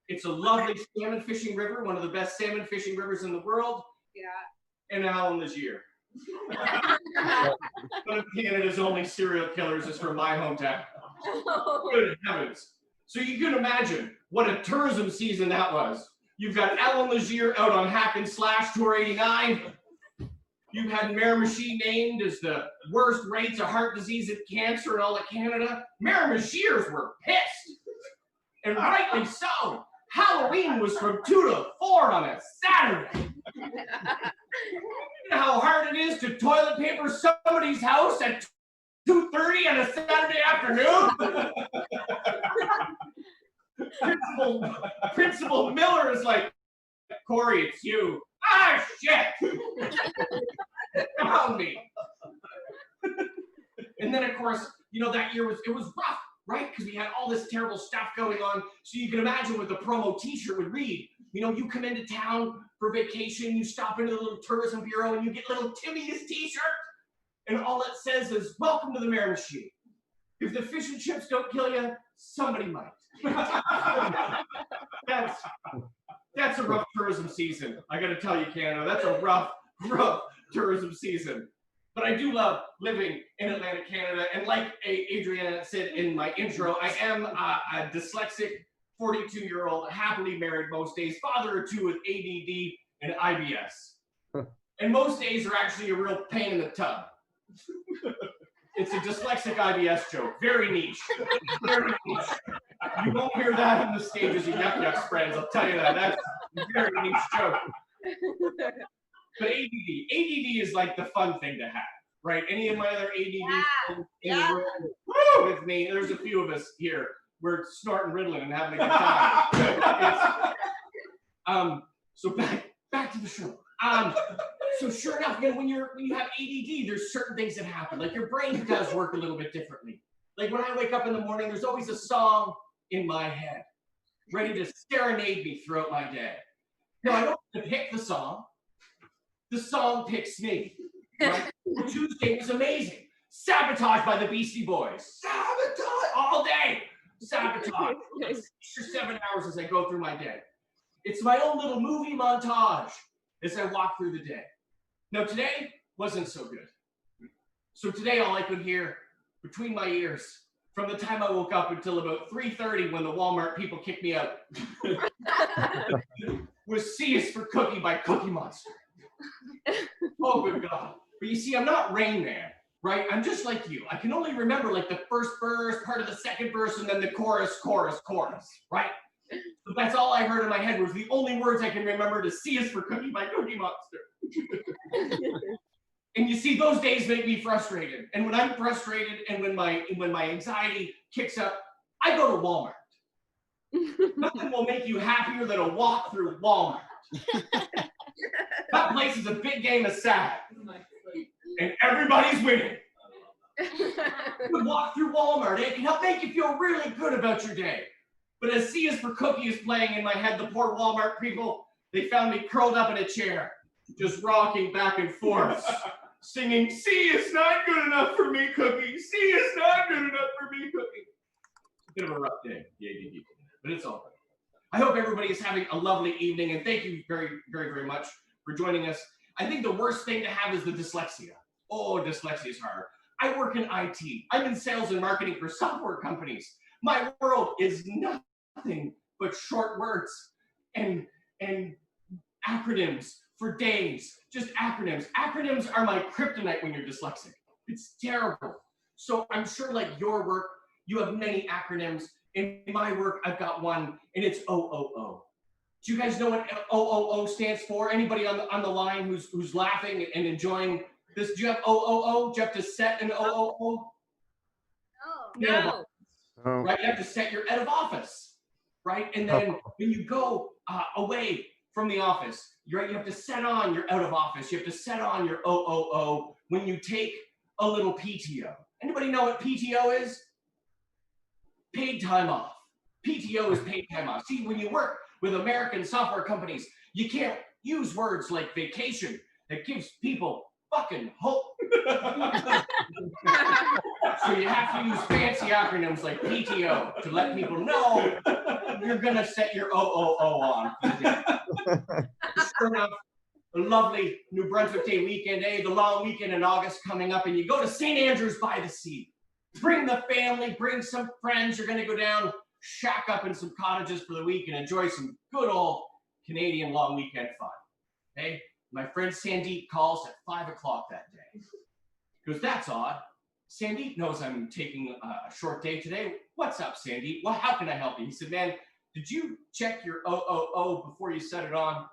It's a lovely salmon fishing river, one of the best salmon fishing rivers in the world. Yeah. And Alan Legier. One of Canada's only serial killers is from my hometown. Good heavens. So you can imagine what a tourism season that was. You've got Alan Legier out on Hack and Slash Tour 89. You've had Miramichi named as the worst rates of heart disease and cancer in all of Canada. Miramichiers were pissed. And rightly so. Halloween was from 2 to 4 on a Saturday. You know how hard it is to toilet paper somebody's house at 2:30 on a Saturday afternoon? Principal Miller is like, Cory, it's you. Ah, shit! Found me. And then, of course, you know, that year it was rough, right? Because we had all this terrible stuff going on. So you can imagine what the promo t-shirt would read. You know, you come into town for vacation, you stop into the little tourism bureau and you get little Timmy's t-shirt. And all it says is, welcome to the Miramichi. If the fish and chips don't kill you, somebody might. That's a rough tourism season. I gotta tell you, Canada, that's a rough tourism season. But I do love living in Atlantic Canada. And like Adrienne said in my intro, I am a dyslexic 42-year-old, happily married most days, father of 2 with ADD and IBS. And most days are actually a real pain in the tub. It's a dyslexic IBS joke. Very niche. Very niche. You won't hear that in the stages of Yuck Yuck Spreads, I'll tell you that. That's a very niche joke. But ADD is like the fun thing to have, right? Any of my other ADD in the room with me, there's a few of us here. We're snorting Ritalin and having a good time. So back to the show. So sure enough, you know, when you have ADD, there's certain things that happen. Like your brain does work a little bit differently. Like when I wake up in the morning, there's always a song in my head, ready to serenade me throughout my day. No, I don't have to pick the song. The song picks me. Right? Tuesday was amazing. Sabotage by the Beastie Boys. Sabotage all day. Sabotage. 6 or 7 hours as I go through my day. It's my own little movie montage as I walk through the day. Now today wasn't so good. So today all I could hear between my ears from the time I woke up until about 3:30 when the Walmart people kicked me out was C is for Cookie by Cookie Monster. Oh, good God. But you see, I'm not Rain Man, right? I'm just like you. I can only remember like the first verse, part of the second verse, and then the chorus, right? So that's all I heard in my head was the only words I can remember to C is for Cookie by Cookie Monster. And you see, those days make me frustrated. And when I'm frustrated and when my anxiety kicks up, I go to Walmart. Nothing will make you happier than a walk through Walmart. That place is a big game of sad. And everybody's winning. You walk through Walmart, it can help make you feel really good about your day. But as C is for Cookie is playing in my head, the poor Walmart people, they found me curled up in a chair, just rocking back and forth, singing, C is not good enough for me, Cookie. C is not good enough for me, Cookie. It's a bit of a rough day, the ADD, but it's all good. I hope everybody is having a lovely evening, and thank you very, very, very much for joining us. I think the worst thing to have is the dyslexia. Oh, dyslexia is hard. I work in IT. I'm in sales and marketing for software companies. My world is nothing but short words and acronyms for days. Just acronyms. Acronyms are my kryptonite when you're dyslexic. It's terrible. So I'm sure like your work, you have many acronyms. In my work, I've got one, and it's OOO. Do you guys know what OOO stands for? Anybody on the line who's laughing and enjoying this? Do you have OOO? Do you have to set an OOO? No. Right? You have to set your out of office, right? And then when you go away from the office, you have to set on your out of office. You have to set on your OOO when you take a little PTO. Anybody know what PTO is? Paid time off. PTO is paid time off. See, when you work with American software companies, you can't use words like vacation. That gives people fucking hope. So you have to use fancy acronyms like PTO to let people know you're gonna set your OOO on. Sure enough, a lovely New Brunswick Day weekend, the long weekend in August coming up, and you go to St. Andrews by the Sea. Bring the family, bring some friends. You're gonna go down, shack up in some cottages for the week and enjoy some good old Canadian long weekend fun. Hey, my friend Sandeep calls at 5 o'clock that day. He goes, that's odd. Sandeep knows I'm taking a short day today. What's up, Sandeep? Well, how can I help you? He said, man, did you check your OOO before you set it on?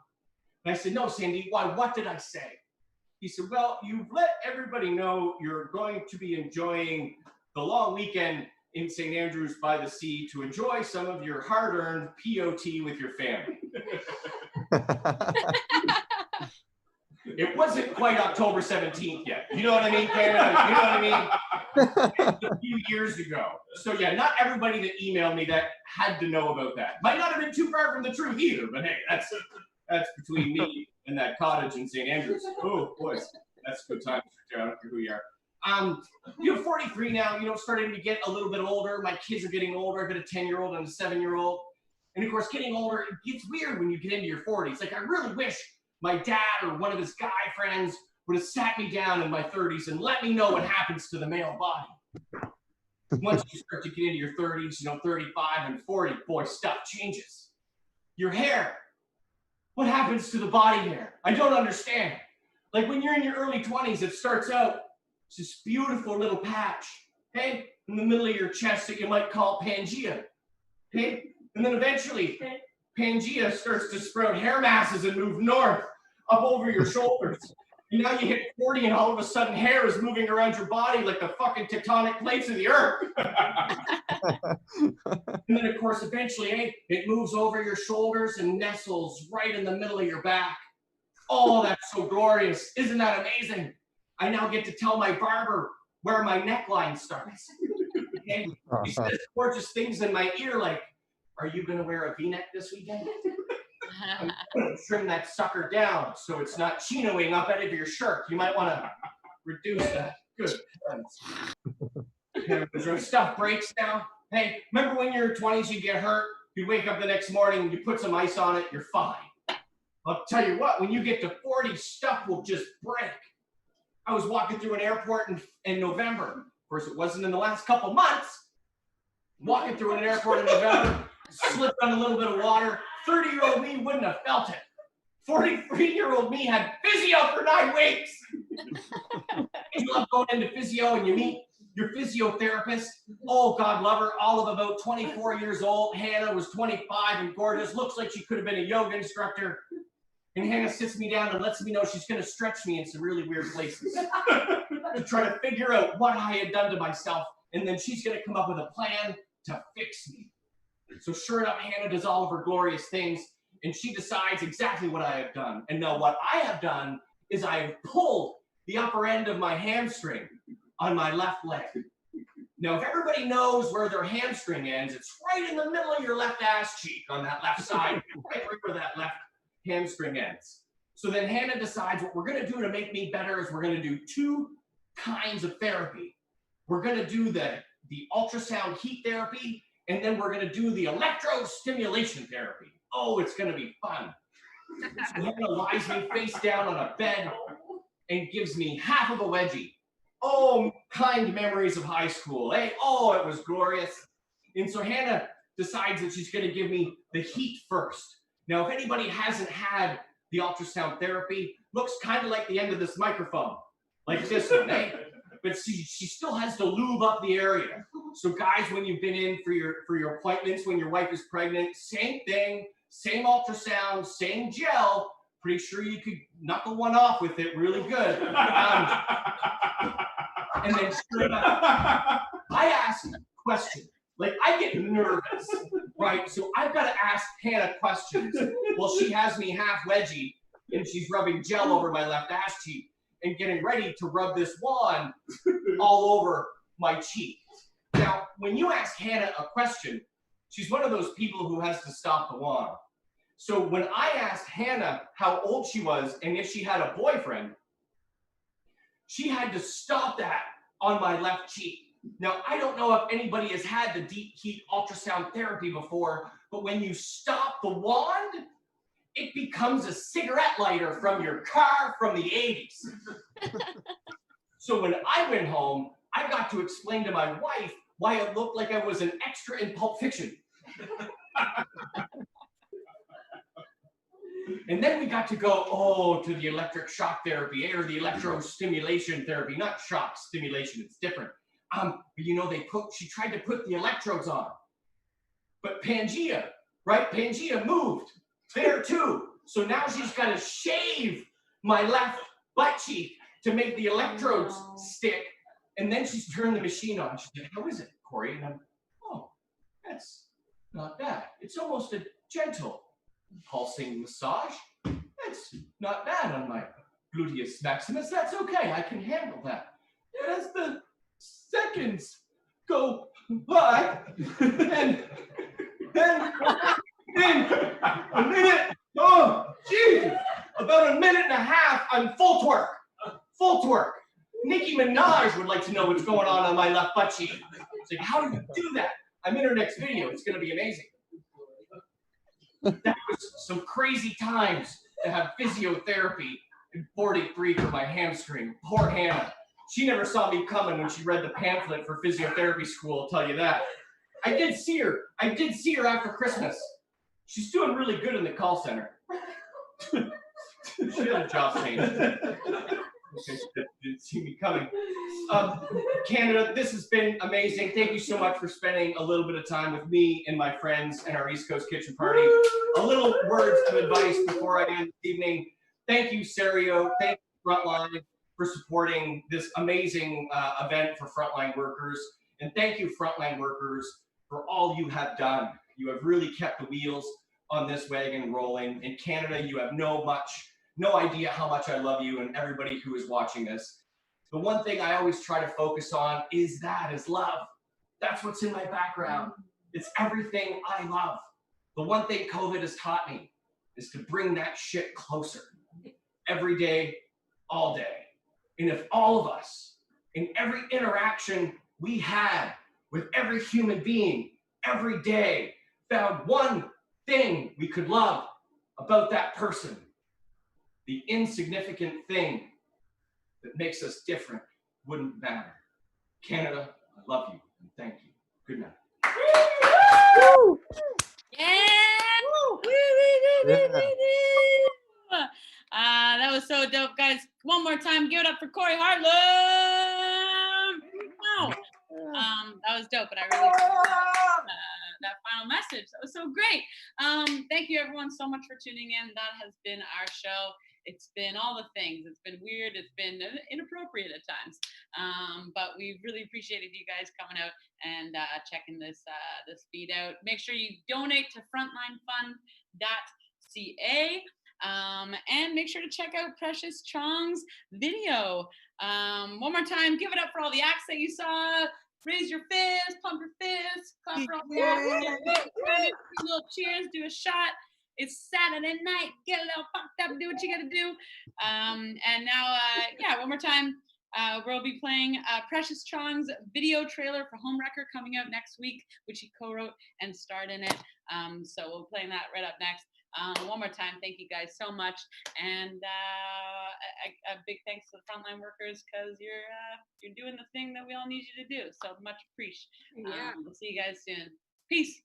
And I said, no, Sandeep, why? What did I say? He said, well, you've let everybody know you're going to be enjoying the long weekend in St. Andrews by the Sea to enjoy some of your hard-earned POT with your family. It wasn't quite October 17th yet. You know what I mean, Canada? You know what I mean? A few years ago. So yeah, not everybody that emailed me that had to know about that. Might not have been too far from the truth either, but hey, that's between me and that cottage in St. Andrews. Oh, boys, that's a good time. I don't care who you are. 43 now, starting to get a little bit older. My kids are getting older. I've got a 10-year-old and a 7-year-old. And of course, getting older, it gets weird when you get into your 40s. Like, I really wish my dad or one of his guy friends would have sat me down in my 30s and let me know what happens to the male body. Once you start to get into your 30s, 35 and 40, boy, stuff changes. Your hair. What happens to the body hair? I don't understand. Like when you're in your early 20s, it starts out, it's this beautiful little patch, okay, in the middle of your chest that you might call Pangea, okay? And then eventually, Pangea starts to sprout hair masses and move north, up over your shoulders. And now you hit 40 and all of a sudden hair is moving around your body like the fucking tectonic plates of the earth. And then of course, eventually, it moves over your shoulders and nestles right in the middle of your back. Oh, that's so glorious. Isn't that amazing? I now get to tell my barber where my neckline starts. Okay? He says gorgeous things in my ear like, are you going to wear a V-neck this weekend? I'm going to trim that sucker down so it's not chinoing up out of your shirt. You might want to reduce that. Good. When stuff breaks down. Hey, remember when you're 20s, you get hurt, you wake up the next morning, you put some ice on it, you're fine. I'll tell you what, when you get to 40, stuff will just break. I was walking through an airport in November. Of course, it wasn't in the last couple months. Walking through an airport in November, slipped on a little bit of water. 30-year-old me wouldn't have felt it. 43-year-old me had physio for 9 weeks. You love going into physio and you meet your physiotherapist. Oh, God love her. All of about 24 years old. Hannah was 25 and gorgeous. Looks like she could have been a yoga instructor. And Hannah sits me down and lets me know she's going to stretch me in some really weird places to try to figure out what I had done to myself. And then she's going to come up with a plan to fix me. So sure enough, Hannah does all of her glorious things, and she decides exactly what I have done. And now what I have done is I have pulled the upper end of my hamstring on my left leg. Now, if everybody knows where their hamstring ends, it's right in the middle of your left ass cheek on that left side, right where that left hamstring ends. So then Hannah decides what we're going to do to make me better is we're going to do 2 kinds of therapy. We're going to do the ultrasound heat therapy, and then we're going to do the electrostimulation therapy. Oh, it's going to be fun. So Hannah lies me face down on a bed and gives me half of a wedgie. Oh, kind memories of high school. Hey, oh, it was glorious. And so Hannah decides that she's going to give me the heat first. Now, if anybody hasn't had the ultrasound therapy, looks kind of like the end of this microphone, like this one, eh? But she still has to lube up the area. So guys, when you've been in for your appointments, when your wife is pregnant, same thing, same ultrasound, same gel. Pretty sure you could knuckle one off with it really good. And then sure enough, I ask a question. Like, I get nervous, right? So I've got to ask Hannah questions. Well, she has me half wedgie, and she's rubbing gel over my left ass cheek. and getting ready to rub this wand all over my cheek. Now, when you ask Hannah a question, she's one of those people who has to stop the wand. So when I asked Hannah how old she was and if she had a boyfriend, she had to stop that on my left cheek. Now, I don't know if anybody has had the deep heat ultrasound therapy before, but when you stop the wand, it becomes a cigarette lighter from your car from the 80s. So when I went home, I got to explain to my wife why it looked like I was an extra in Pulp Fiction. And then we got to go, to the electric shock therapy or the electrostimulation therapy, not shock stimulation, it's different. But you know, she tried to put the electrodes on, but Pangea, right? Pangea moved there too. So now she's got to shave my left butt cheek to make the electrodes stick. And then she's turned the machine on. She said, "How is it, Cory?" And I'm, "Oh, that's not bad. It's almost a gentle pulsing massage. That's not bad on my gluteus maximus. That's okay. I can handle that." And as the seconds go by, and a minute, Jesus, about a minute and a half, I'm full twerk. Full twerk. Nicki Minaj would like to know what's going on my left butt cheek. It's like, how do you do that? I'm in her next video. It's going to be amazing. That was some crazy times to have physiotherapy in 43 for my hamstring. Poor Hannah. She never saw me coming when she read the pamphlet for physiotherapy school, I'll tell you that. I did see her after Christmas. She's doing really good in the call center. She had a job change. She didn't see me coming. Canada, this has been amazing. Thank you so much for spending a little bit of time with me and my friends and our East Coast Kitchen Party. A little words of advice before I end this evening. Thank you, Sairyō. Thank you, Frontline, for supporting this amazing event for frontline workers. And thank you, frontline workers, for all you have done. You have really kept the wheels on this wagon rolling. In Canada, you have no idea how much I love you and everybody who is watching this. The one thing I always try to focus on is love. That's what's in my background. It's everything I love. The one thing COVID has taught me is to bring that shit closer. Every day, all day. And if all of us, in every interaction we had with every human being, every day, found one thing we could love about that person, the insignificant thing that makes us different wouldn't matter. Canada, I love you and thank you. Good night. That was so dope, guys. One more time, give it up for Cory Hartlen. Wow. That was dope, and I really that final message. That was so great. Thank you, everyone, so much for tuning in. That has been our show. It's been all the things. It's been weird. It's been inappropriate at times. But we really appreciated you guys coming out and checking this feed out. Make sure you donate to frontlinefund.ca. And make sure to check out Precious Chong's video. One more time, give it up for all the acts that you saw. Raise your fist, pump your fist, clap for all the acts. Do a little cheers, do a shot. It's Saturday night. Get a little fucked up, do what you gotta do. And now, one more time. We'll be playing Precious Chong's video trailer for Homewrecker coming out next week, which he co-wrote and starred in it. So we'll be playing that right up next. One more time, thank you guys so much, and a big thanks to the frontline workers because you're doing the thing that we all need you to do. So much appreciate. We'll see you guys soon. Peace.